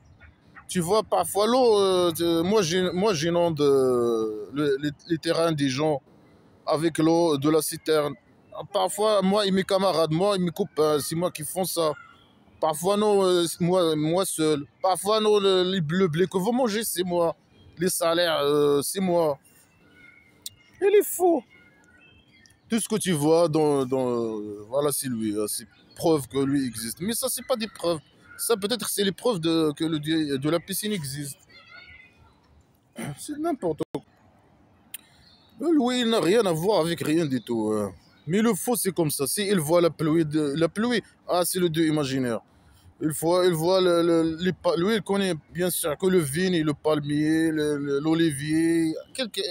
Tu vois parfois l'eau. Moi, j'inonde les terrains des gens avec l'eau de la citerne. Parfois, moi et mes camarades, moi et mes copains, c'est moi qui font ça. Parfois, non, moi seul. Parfois, non, le blé que vous mangez, c'est moi. Les salaires, c'est moi. Il est faux. Tout ce que tu vois voilà, c'est lui. C'est preuve que lui existe. Mais ça, c'est pas des preuves. Ça, peut-être, c'est les preuves que le dieu de la piscine existe. C'est n'importe quoi. Lui, il n'a rien à voir avec rien du tout, hein. Mais le faux, c'est comme ça. Si il voit la pluie, ah, c'est le dieu imaginaire. Il voit lui, il connaît bien sûr que le vigne, le palmier, l'olivier, quelques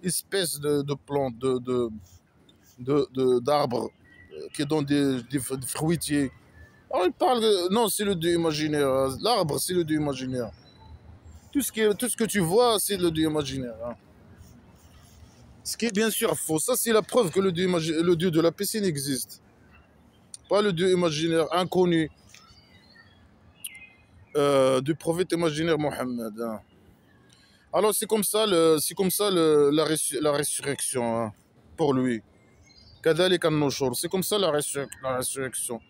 espèces de plantes, d'arbres qui donnent des fruitiers. Alors il parle non, c'est le dieu imaginaire. L'arbre, c'est le dieu imaginaire. Tout ce que tu vois, c'est le dieu imaginaire, hein. Ce qui est bien sûr faux. Ça, c'est la preuve que le dieu de la piscine existe. Pas le dieu imaginaire inconnu du prophète imaginaire Mohammed, hein. Alors la résurrection, hein, pour lui. Kadalik an-nushur. C'est comme ça la résurrection.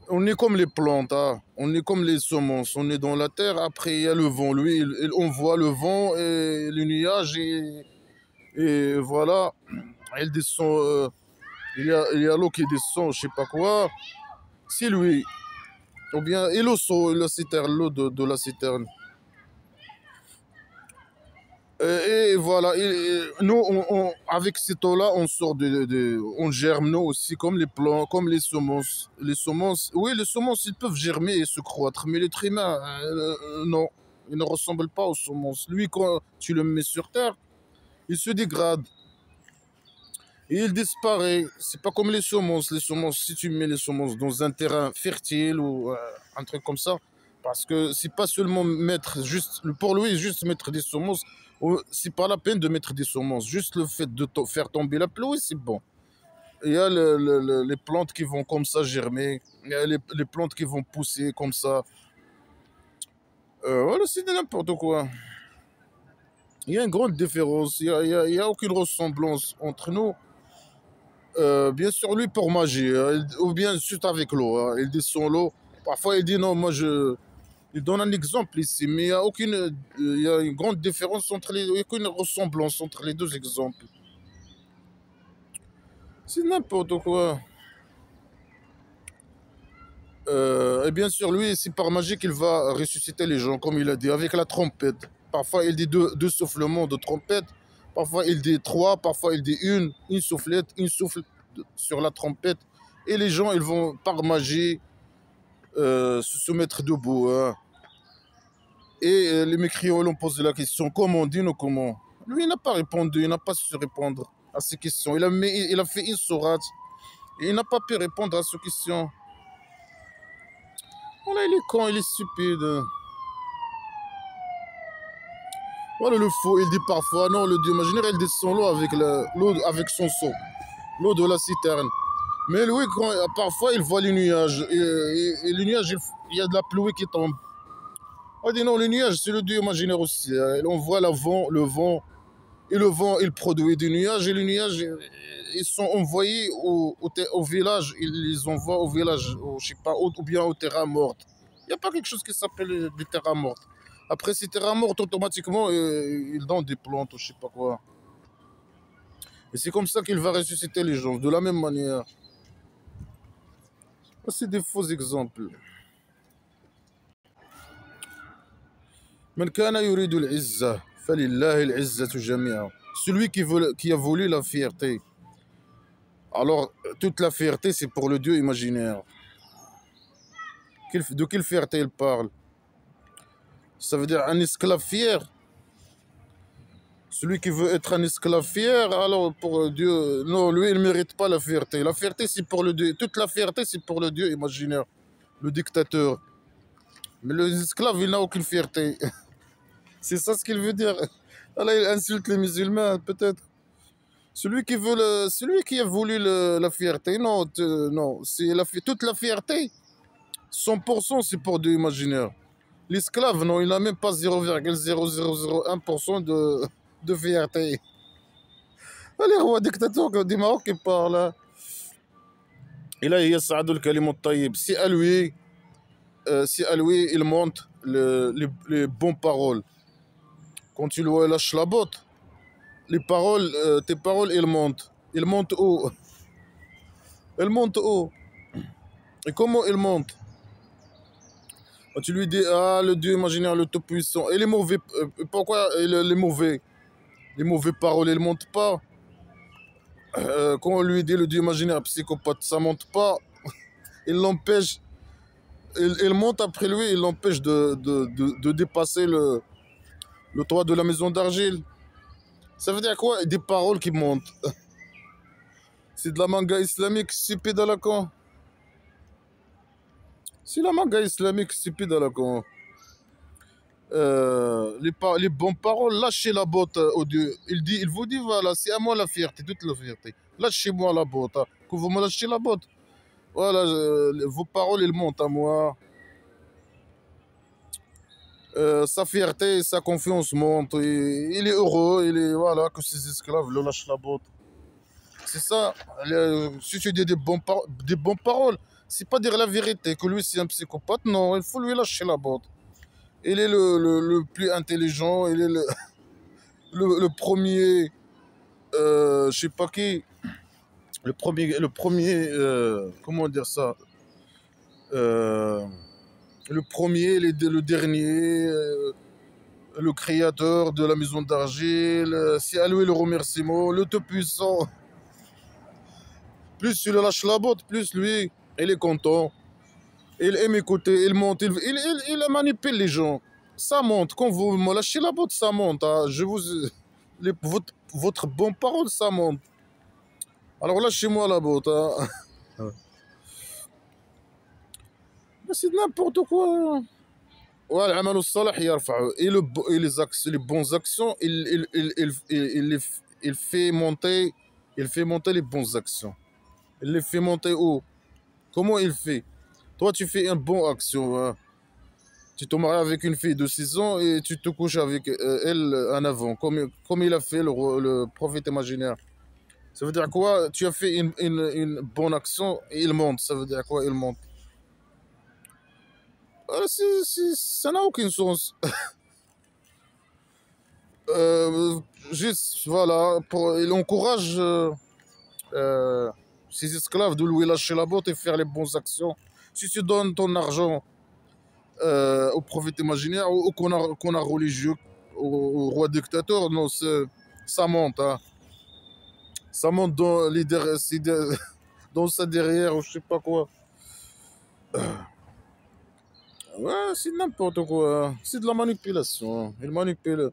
On est comme les plantes, hein. On est comme les semences. On est dans la terre, après il y a le vent. Lui, on voit le vent et le nuage et voilà. Il descend, il y a l'eau qui descend, je sais pas quoi. C'est lui. Ou bien, et l'eau, la citerne, l'eau de la citerne. Et voilà, nous, avec cette eau-là, on sort on germe, nous aussi, comme les plants, comme les semences. Les semences, oui, les semences, ils peuvent germer et se croître, mais l'être humain, non, il ne ressemble pas aux semences. Lui, quand tu le mets sur terre, il se dégrade et il disparaît. C'est pas comme les semences. Les semences, si tu mets les semences dans un terrain fertile ou un truc comme ça, parce que c'est pas seulement mettre juste, pour lui, juste mettre des semences, c'est pas la peine de mettre des semences. Juste le fait de faire tomber la pluie, c'est bon. Il y a les plantes qui vont comme ça germer, il y a les plantes qui vont pousser comme ça. Voilà, c'est de n'importe quoi. Il y a une grande différence, il y a aucune ressemblance entre nous. Bien sûr, lui pour magie, hein, ou bien juste avec l'eau, hein. Il descend l'eau. Parfois, il dit non, il donne un exemple ici, mais il y a une grande différence il n'y a aucune ressemblance entre les deux exemples. C'est n'importe quoi. Et bien sûr, lui, c'est par magie qu'il va ressusciter les gens, comme il a dit, avec la trompette. Parfois, il dit deux soufflements de trompette. Parfois, il dit trois. Parfois, il dit une soufflette, une souffle sur la trompette. Et les gens, ils vont, par magie, se soumettre debout, hein. Et les mécriants lui ont posé la question, comment, dis-nous comment. Lui, il n'a pas répondu, il n'a pas su répondre à ces questions. Il a fait une sourate, et il n'a pas pu répondre à ces questions. Voilà, il est con, il est stupide. Voilà le faux, il dit parfois, non, le dieu imaginaire, il descend l'eau avec son seau, l'eau de la citerne. Mais lui, parfois, il voit les nuages, et les nuages, il y a de la pluie qui tombe. On dit non, les nuages, c'est le dieu imaginaire aussi, hein. On voit le vent, et le vent, il produit des nuages, et les nuages, ils sont envoyés au village, ils les envoient au village, je sais pas, ou bien aux terrains mortes. Il n'y a pas quelque chose qui s'appelle des terrains mortes. Après ces terrains mortes, automatiquement, ils donnent des plantes, ou je sais pas quoi. Et c'est comme ça qu'il va ressusciter les gens, de la même manière. C'est des faux exemples. من كان يريد العزة فلله العزة جميعا. Celui qui a voulu la fierté. Alors, toute la fierté, c'est pour le Dieu imaginaire. De quelle fierté il parle? Ça veut dire un esclave fier. Celui qui veut être un esclave fier, alors pour Dieu, non, lui, il ne mérite pas la fierté. La fierté, c'est pour le Dieu. Toute la fierté, c'est pour le Dieu imaginaire, le dictateur. Mais l'esclave, il n'a aucune fierté. C'est ça ce qu'il veut dire. Alors, il insulte les musulmans, peut-être. Celui qui a voulu la fierté, non, non, c'est toute la fierté. 100%, c'est pour Dieu imaginaire. L'esclave, non, il n'a même pas 0,0001% de fierté. Les rois dictateurs du Maroc qui parlent. Et là, il y a Saadul Kalimut Tayyib. Si à lui, il monte les bonnes paroles. Quand tu lui lâches la botte, les paroles, tes paroles, elles montent. Elles montent où? Elles montent où? Et comment elles montent? Tu lui dis, ah, le Dieu imaginaire, le Tout-Puissant. Et les mauvais, pourquoi les mauvais paroles, elles ne montent pas? Quand on lui dit le Dieu imaginaire psychopathe, ça ne monte pas. Il l'empêche, il monte après lui, il l'empêche de dépasser le toit de la maison d'argile. Ça veut dire quoi? Des paroles qui montent. C'est de la manga islamique stupide à la con. C'est la manga islamique stupide à la con. Les bonnes paroles, lâchez la botte au Dieu. Il vous dit, voilà, c'est à moi la fierté, toute la fierté. Lâchez-moi la botte. Hein. Que vous me lâchez la botte. Voilà, vos paroles, elles montent à moi. Sa fierté, sa confiance monte. Il est heureux, voilà, que ses esclaves le lâchent la botte. C'est ça. Si tu dis des bonnes paroles, c'est pas dire la vérité, que lui c'est un psychopathe. Non, il faut lui lâcher la botte. Il est le plus intelligent, il est le premier, je sais pas qui, le premier, comment dire ça, le premier, le dernier, le créateur de la maison d'argile, c'est à lui le remerciement, le tout-puissant. Plus tu le lâches la botte, plus lui, il est content. Il aime écouter, il monte, il manipule les gens. Ça monte. Quand vous me lâchez la botte, ça monte. Hein. Votre bonne parole, ça monte. Alors lâchez-moi la botte. Hein. C'est n'importe quoi. Ouais, العمل الصالح يرفعه. Et les bonnes actions, il fait monter, les bonnes actions. Il les fait monter où? Comment il fait? Toi, tu fais une bonne action. Hein. Tu te maries avec une fille de 6 ans et tu te couches avec elle en avant, comme il a fait le prophète imaginaire. Ça veut dire quoi? Tu as fait une bonne action et il monte. Ça veut dire quoi? Il monte. Ça n'a aucun sens. Juste, voilà, il encourage ses esclaves de lui lâcher la botte et faire les bonnes actions. Si tu donnes ton argent au prophète imaginaire, au connard religieux, au roi dictateur, non, ça monte. Hein. Ça monte dans sa derrière, ou je sais pas quoi. Ouais, c'est n'importe quoi. C'est de la manipulation. Il manipule.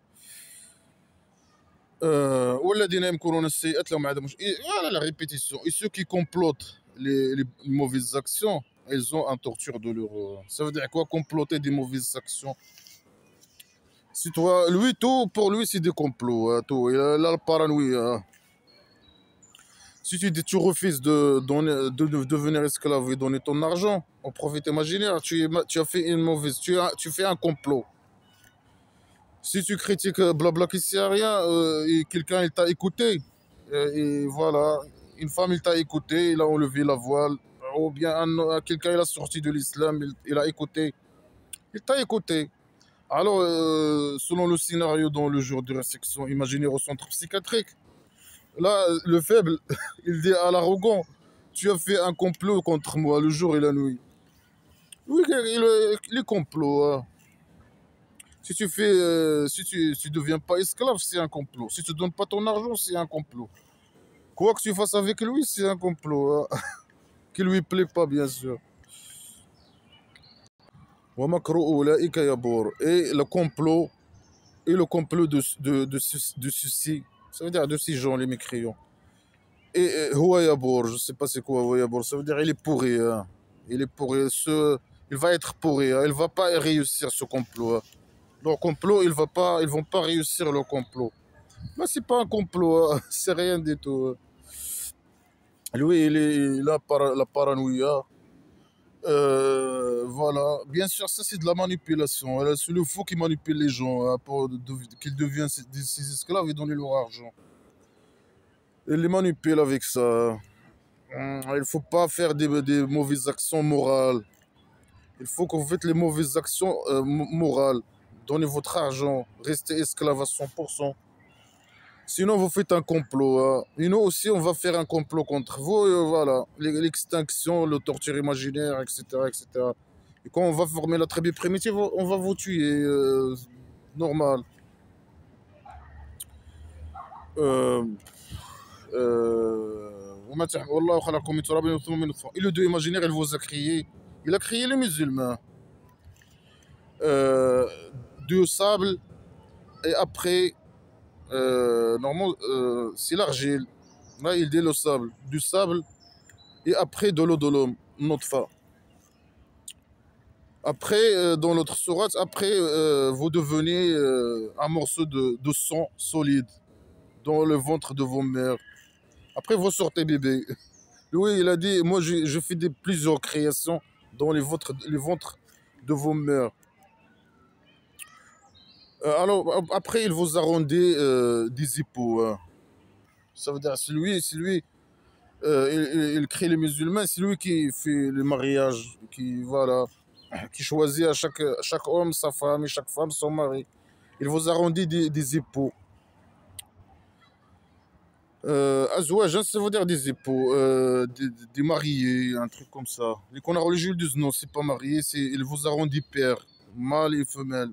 والذين يمكرون السيئات لهم عذاب voilà la répétition. Et ceux qui complotent les mauvaises actions, ils ont un torture douloureux. Ça veut dire quoi? Comploter des mauvaises actions. Si toi, lui, tout, pour lui, c'est des complots. Hein, tout. Il a la paranoïa. Hein. Si tu refuses de devenir esclave et donner ton argent au prophète imaginaire, tu as fait une mauvaise, tu fais un complot. Si tu critiques blabla qui sert à rien, et quelqu'un il t'a écouté, et voilà, une femme il t'a écouté, il a enlevé la voile, ou bien quelqu'un il a sorti de l'islam, il a écouté, il t'a écouté. Alors, selon le scénario dans le jour de la section imaginaire au centre psychiatrique, là, le faible, il dit à l'arrogant, Tu as fait un complot contre moi le jour et la nuit. Oui, les complots. Hein. Si tu fais, si tu deviens pas esclave, c'est un complot. Si tu donnes pas ton argent, c'est un complot. Quoi que tu fasses avec lui, c'est un complot. Hein. Qui lui plaît pas, bien sûr. Et le complot de ceci, ça veut dire de ces gens, les mécréants. Et Huwa Yabour, je sais pas c'est quoi Huwa Yabour, ça veut dire il est pourri. Hein. Il est pourri, il va être pourri, hein. Il va pas réussir ce complot. Hein. Leur complot, ils vont pas réussir le complot. Mais c'est pas un complot, hein. C'est rien du tout. Lui, il a la paranoïa. Voilà. Bien sûr, ça c'est de la manipulation. C'est le fou qui manipule les gens hein, pour qu'ils deviennent ses esclaves et donner leur argent. Il les manipule avec ça. Il faut pas faire des mauvaises actions morales. Il faut que vous faites les mauvaises actions morales. Donnez votre argent. Restez esclave à 100%. Sinon, vous faites un complot. Hein. Et nous aussi, on va faire un complot contre vous. Et voilà. L'extinction, le torture imaginaire, etc., etc. Et quand on va former la tribu primitive, on va vous tuer. Normal. Euh, Et le dieu imaginaire, il vous a crié. Il a créé les musulmans. Euh, du sable. Et après, normalement, c'est l'argile. Là, il dit le sable. Du sable. Et après, de l'eau de l'homme. Notfa. Après, dans l'autre sourate, après, vous devenez un morceau de sang solide dans le ventre de vos mères. Après, vous sortez bébé. Lui, il a dit, moi, je fais plusieurs créations dans les ventres de vos mères. Alors, après, il vous a rendu des époux. Hein. Ça veut dire, il crée les musulmans, c'est lui qui fait le mariage, voilà, qui choisit à chaque homme sa femme et chaque femme son mari. Il vous a rendu des époux. Azouaj, ça veut dire des époux, des mariés, un truc comme ça. Les qu'on a religieux disent non, c'est pas marié, il vous a rendu père, mâle et femelle.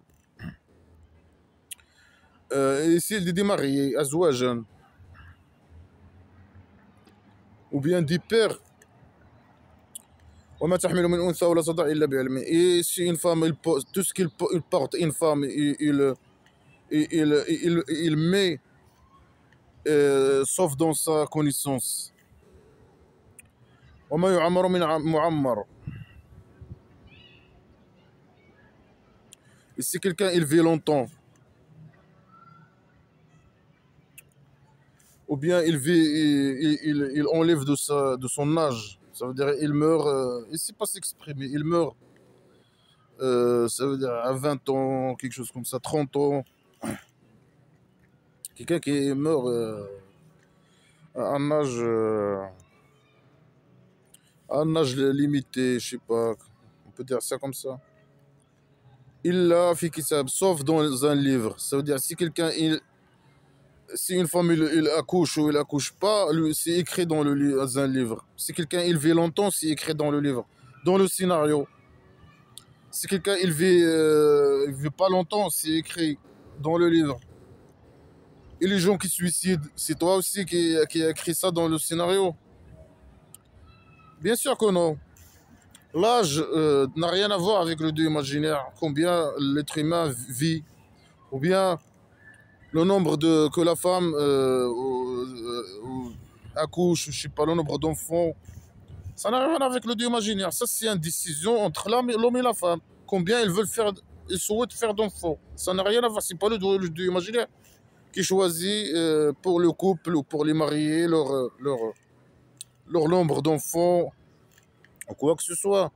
Et ici, il dit des mariés, Azouajan, ou bien des pères. Et si une femme, tout ce qu'il porte, une femme, il met, sauf dans sa connaissance. Et si quelqu'un il vit longtemps, ou bien il enlève de son âge, ça veut dire il meurt, il ne sait pas s'exprimer, il meurt, ça veut dire à 20 ans, quelque chose comme ça, 30 ans. Quelqu'un qui meurt à un âge limité, je sais pas, on peut dire ça comme ça. Il l'a fait sauf dans un livre. Ça veut dire si si une femme il accouche ou il accouche pas, c'est écrit dans dans un livre. Si quelqu'un il vit longtemps, c'est écrit dans le livre, dans le scénario. Si quelqu'un il vit pas longtemps, c'est écrit dans le livre. Et les gens qui se suicident, c'est toi aussi qui a écrit ça dans le scénario? Bien sûr que non. L'âge n'a rien à voir avec le dieu imaginaire. Combien l'être humain vit, ou bien le nombre que la femme accouche, je sais pas, le nombre d'enfants. Ça n'a rien à voir avec le dieu imaginaire. Ça, c'est une décision entre l'homme et la femme. Combien ils souhaitent faire d'enfants. Ça n'a rien à voir. C'est pas le dieu imaginaire qui choisit pour le couple ou pour les mariés leur nombre d'enfants ou quoi que ce soit.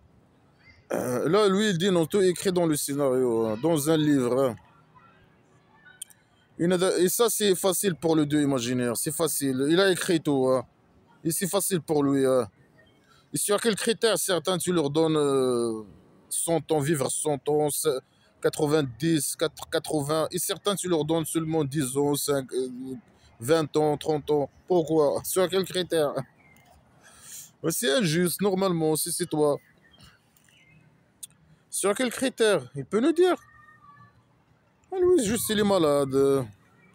Là, lui, il dit non, tout est écrit dans le scénario, hein, dans un livre. Hein. Et ça, c'est facile pour le dieu imaginaire. C'est facile. Il a écrit tout. Hein. Et c'est facile pour lui. Hein. Et sur quels critères certains, tu leur donnes 100 ans, vivre 100 ans, 90, 80. Et certains, tu leur donnes seulement 10 ans, 20 ans, 30 ans. Pourquoi? Sur quels critères? C'est injuste, normalement, si c'est toi. Sur quel critère? Il peut nous dire. Ah, lui, juste, il est malade.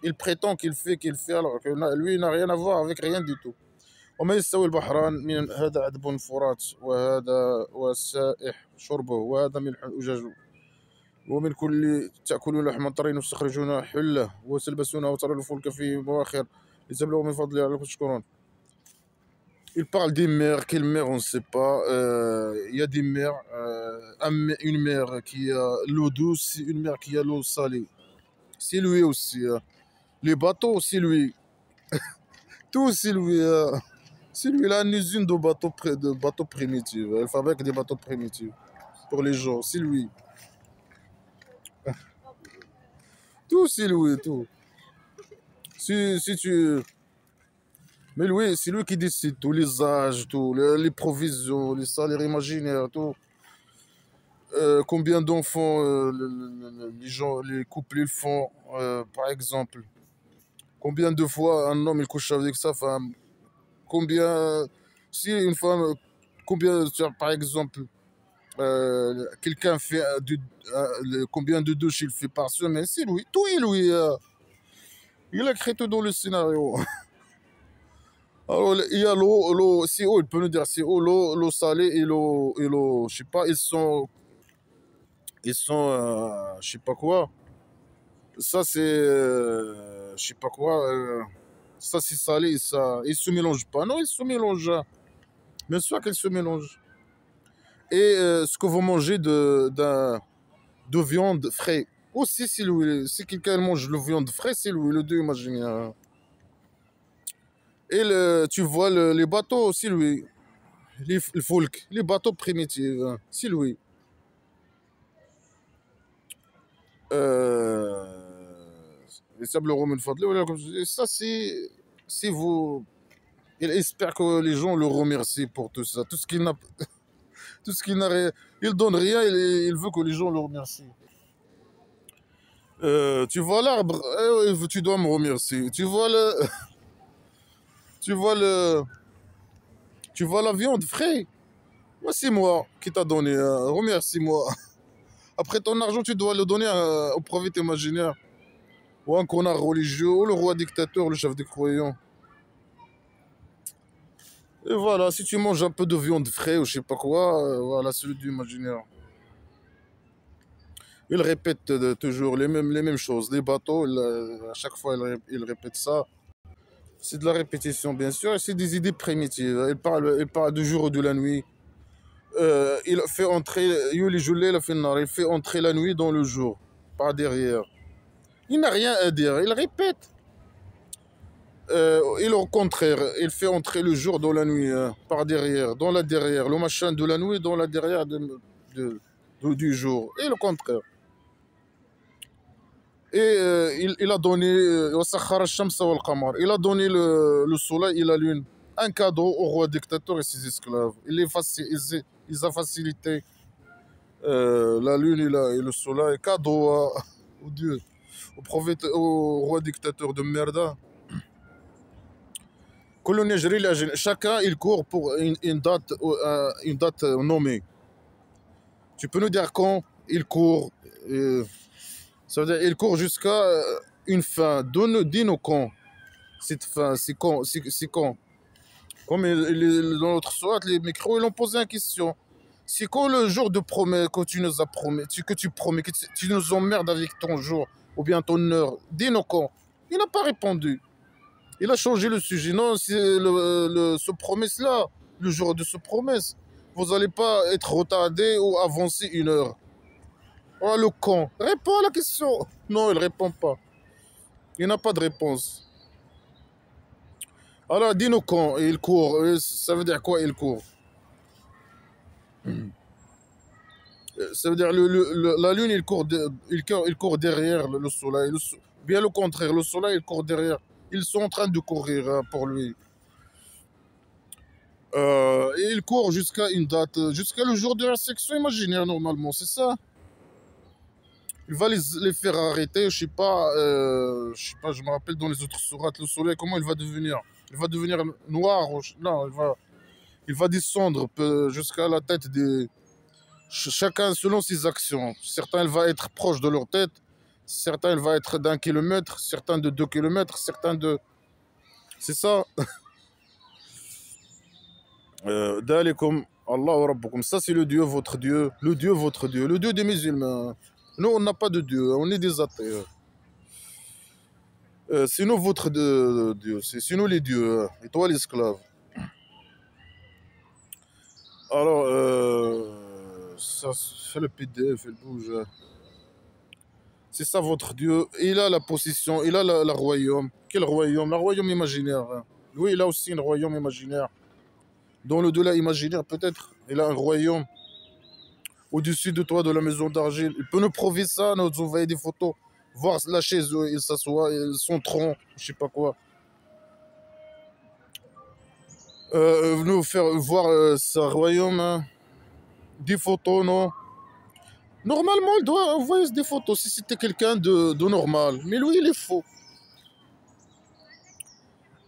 Il prétend qu'il fait, alors que lui, il n'a rien à voir avec rien du tout. وما يستوي البحران من هذا عذب فرات وهذا وسائح شربه وهذا ملح أجاج ومن كل تأكلون لحما طريا وتستخرجون حلة وتلبسونها وترى الفلك فيه مواخر لتبلغوا من فضله لعلكم تشكرون. Il parle des mers. Quelle mer, on ne sait pas. Il y a des mers. Une mer qui a l'eau douce, une mer qui a l'eau salée. C'est lui aussi. Les bateaux, c'est lui. Tout, c'est lui. C'est lui. Il a une usine de bateaux primitifs. Il fabrique des bateaux primitifs pour les gens. C'est lui. Tout, c'est lui. Tout. Si tu. Mais lui, c'est lui qui décide tous les âges, tout, les provisions, les salaires imaginaires, tout. Combien d'enfants les gens, les couples ils font, par exemple. Combien de fois un homme il couche avec sa femme. Combien, si une femme, combien, par exemple, quelqu'un fait combien de douches il fait par semaine, c'est lui. Tout est lui. Il a créé tout dans le scénario. Alors, il y a l'eau, c'est eau, il peut nous dire, c'est eau, l'eau salée et l'eau, je sais pas, je sais pas quoi. Ça, c'est, je sais pas quoi, ça, c'est salé, ça, ils se mélangent pas. Non, ils se mélangent. Bien sûr qu'ils se mélangent. Et ce que vous mangez de viande frais, aussi, c'est lui. Si quelqu'un mange le viande frais, c'est lui, le deux, imaginez. Et tu vois les bateaux, c'est lui. Le folk, les bateaux primitifs, c'est lui. Les sables romains de Fadlé, voilà, comme je dis, ça c'est vous. Il espère que les gens le remercient pour tout ça. Tout ce qu'il n'a rien. Il donne rien, il veut que les gens le remercient. Tu vois l'arbre, tu dois me remercier. Tu vois tu vois le, tu vois la viande frais. Moi, c'est moi qui t'a donné. Remercie-moi. Après ton argent, tu dois le donner au prophète imaginaire. Ou un connard religieux, ou le roi dictateur, le chef des croyants. Et voilà, si tu manges un peu de viande frais ou je sais pas quoi, voilà, celui du imaginaire. Il répète toujours les mêmes choses. Les bateaux, à chaque fois, il répète ça. C'est de la répétition, bien sûr, et c'est des idées primitives. Il parle du jour et de la nuit. Il fait entrer, il fait entrer la nuit dans le jour, par derrière. Il n'a rien à dire, il répète. Et au contraire, il fait entrer le jour dans la nuit, par derrière, dans la derrière, le machin de la nuit dans la derrière du jour. Et le contraire. Et il a donné, il a donné le soleil et la lune, un cadeau au roi dictateur et ses esclaves. Il a facilité la lune et le soleil, cadeau au Dieu, au prophète, au roi dictateur de merda. Chacun il court pour une date nommée. Tu peux nous dire quand il court, ça veut dire il court jusqu'à une fin. Dis-nous quand. Cette fin, c'est quand, c'est quand. Comme dans notre soirée, les micros, ils ont posé une question. C'est quand le jour de promesse que tu nous as promis, que tu promets, que tu nous emmerdes avec ton jour ou bien ton heure. Dis-nous quand. Il n'a pas répondu. Il a changé le sujet. Non, c'est ce promesse-là, le jour de ce promesse. Vous n'allez pas être retardé ou avancer une heure. Oh, le con. Réponds à la question. Non, il ne répond pas. Il n'a pas de réponse. Alors, dis-nous quand il court. Ça veut dire quoi, il court? Ça veut dire la lune, il court derrière le soleil. Bien le contraire, le soleil, il court derrière. Ils sont en train de courir pour lui. Et il court jusqu'à une date, jusqu'à le jour de la section imaginaire, normalement, c'est ça. Il va les faire arrêter, je sais pas, je me rappelle dans les autres sourates, le soleil, comment il va devenir? Il va devenir noir, non, Il va descendre jusqu'à la tête des... Chacun selon ses actions. Certains, il va être proche de leur tête. Certains, il va être d'1 kilomètre. Certains de 2 kilomètres. Certains de... C'est ça. Dalikum Allah wa Rabbukum. Ça, c'est le Dieu, votre Dieu. Le Dieu, votre Dieu. Le Dieu des musulmans. Nous, on n'a pas de Dieu. On est des athées. C'est nous votre Dieu. C'est nous les dieux. Et toi, l'esclave. Alors, ça fait le PDF, il bouge. C'est ça votre Dieu. Il a la possession, il a le royaume. Quel royaume? Le royaume imaginaire. Hein. Lui, il a aussi un royaume imaginaire. Dans le delà imaginaire, peut-être, il a un royaume au-dessus de toi, de la maison d'argile. Il peut nous prouver ça, nous envoyer des photos, voir la chaise où il s'assoit, son tronc, je sais pas quoi. Nous faire voir ce royaume, hein. Des photos, non? Normalement, il doit envoyer des photos si c'était quelqu'un de normal. Mais lui, il est faux.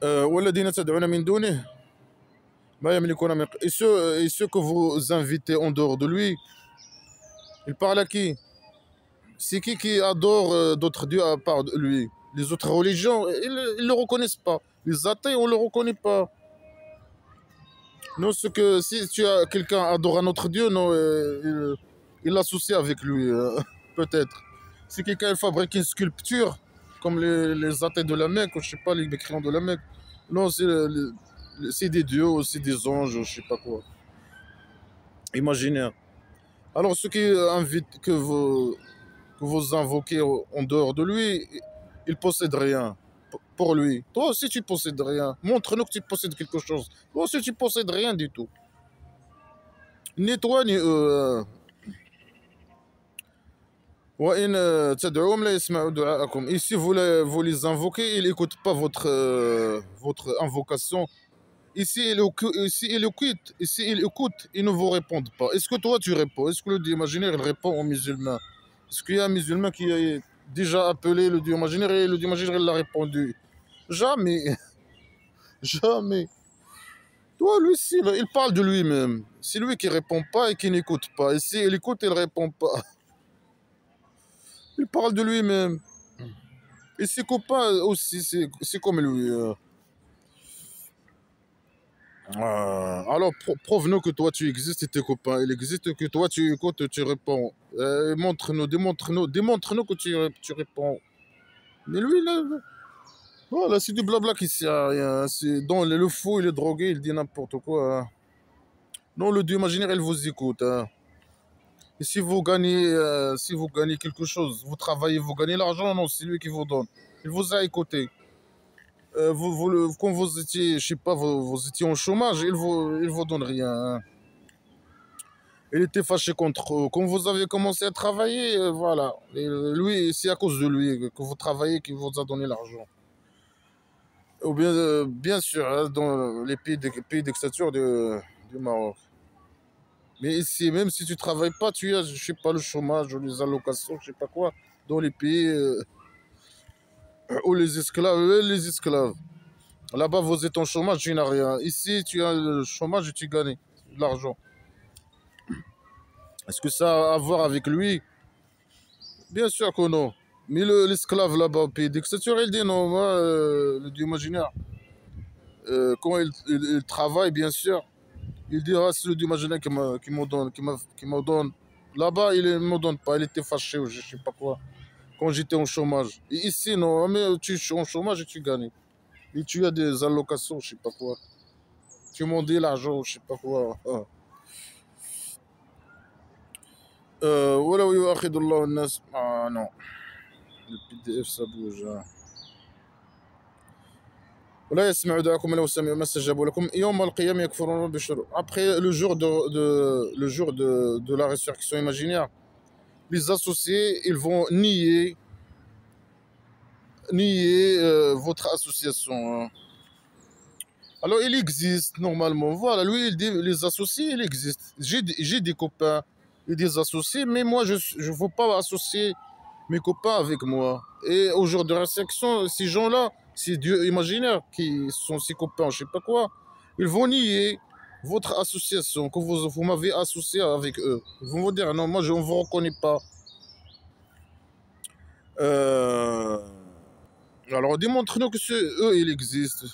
والذين تدعون من دونه ما يملكون من et ceux que vous invitez en dehors de lui, il parle à qui? C'est qui adore d'autres dieux à part de lui? Les autres religions, ils ne le reconnaissent pas. Les athées, on ne le reconnaît pas. Non, ce que si tu as quelqu'un adore un autre dieu, non, il l'associe avec lui, peut-être. Si quelqu'un fabrique une sculpture, comme les athées de la Mecque, ou je sais pas, les mécréants de la Mecque, non, c'est des dieux, ou c'est des anges, ou je sais pas quoi. Imaginaire. Alors, ceux qui invitent, que vous invoquez en dehors de lui, il possède rien pour lui. Toi aussi, tu possèdes rien. Montre-nous que tu possèdes quelque chose. Toi aussi, tu possèdes rien du tout. Ni toi, ni eux. Et si vous les invoquez, ils n'écoutent pas votre invocation. Ici, ils écoutent, ils ne vous répondent pas. Est-ce que toi, tu réponds? Est-ce que le Dieu imaginaire, il répond aux musulmans? Est-ce qu'il y a un musulman qui a déjà appelé le Dieu imaginaire et le Dieu imaginaire, il a répondu? Jamais. Jamais. Toi, lui, il parle de lui-même. C'est lui qui répond pas et qui n'écoute pas. Et si il écoute, il répond pas. Il parle de lui-même. Et ses copains aussi, c'est comme lui. Alors, prouve-nous que toi, tu existes et tes copains, il existe, que toi, tu écoutes, tu réponds. Montre-nous, démontre-nous que tu réponds. Mais lui, là, voilà, c'est du blabla qui sert à rien. Donc, le fou, il est drogué, il dit n'importe quoi. Hein. Non, le Dieu imaginaire, il vous écoute. Hein. Et si vous gagnez quelque chose, vous travaillez, vous gagnez l'argent, non, c'est lui qui vous donne. Il vous a écouté. Quand vous étiez, je sais pas, vous étiez en chômage, il vous donne rien. Hein. Il était fâché contre eux. Quand vous avez commencé à travailler, voilà. Et lui, c'est à cause de lui que vous travaillez qu'il vous a donné l'argent. Ou bien, bien sûr, hein, dans les pays dictature du Maroc. Mais ici, même si tu travailles pas, tu as, je sais pas, le chômage ou les allocations, je sais pas quoi, dans les pays où les esclaves. Là-bas, vous êtes en chômage, tu n'as rien. Ici, tu as le chômage et tu gagnes de l'argent. Est-ce que ça a à voir avec lui? Bien sûr que non. Mais l'esclave là-bas au pays dictature, il dit non, moi, le Dieu imaginaire, quand il travaille, bien sûr, il dira c'est le Dieu imaginaire qui me donne, qui me donne. Là-bas, il ne me donne pas, il était fâché ou je sais pas quoi, quand j'étais en chômage. Et ici, non, mais tu es en chômage et tu gagnes. Et tu as des allocations, je sais pas quoi. Tu m'en dis l'argent, je sais pas quoi. ولو يؤاخذ الله الناس non. Le PDF ça bouge. Hein. ولا يسمع دعاءكم لو سمعوا ما استجابوا لكم يوم القيامة يكفرون بالشرور. Après le jour de la résurrection imaginaire, les associés ils vont nier votre association. Hein. Alors il existe normalement. Voilà, lui il dit les associés il existe. J'ai des copains et des associés, mais moi je ne veux pas associer mes copains avec moi. Et au jour de la résurrection, ces gens-là, ces dieux imaginaires qui sont ses copains, je sais pas quoi, ils vont nier votre association, que vous m'avez associé avec eux. Ils vont vous dire non, moi je ne vous reconnais pas. Alors démontre-nous que eux, ils existent.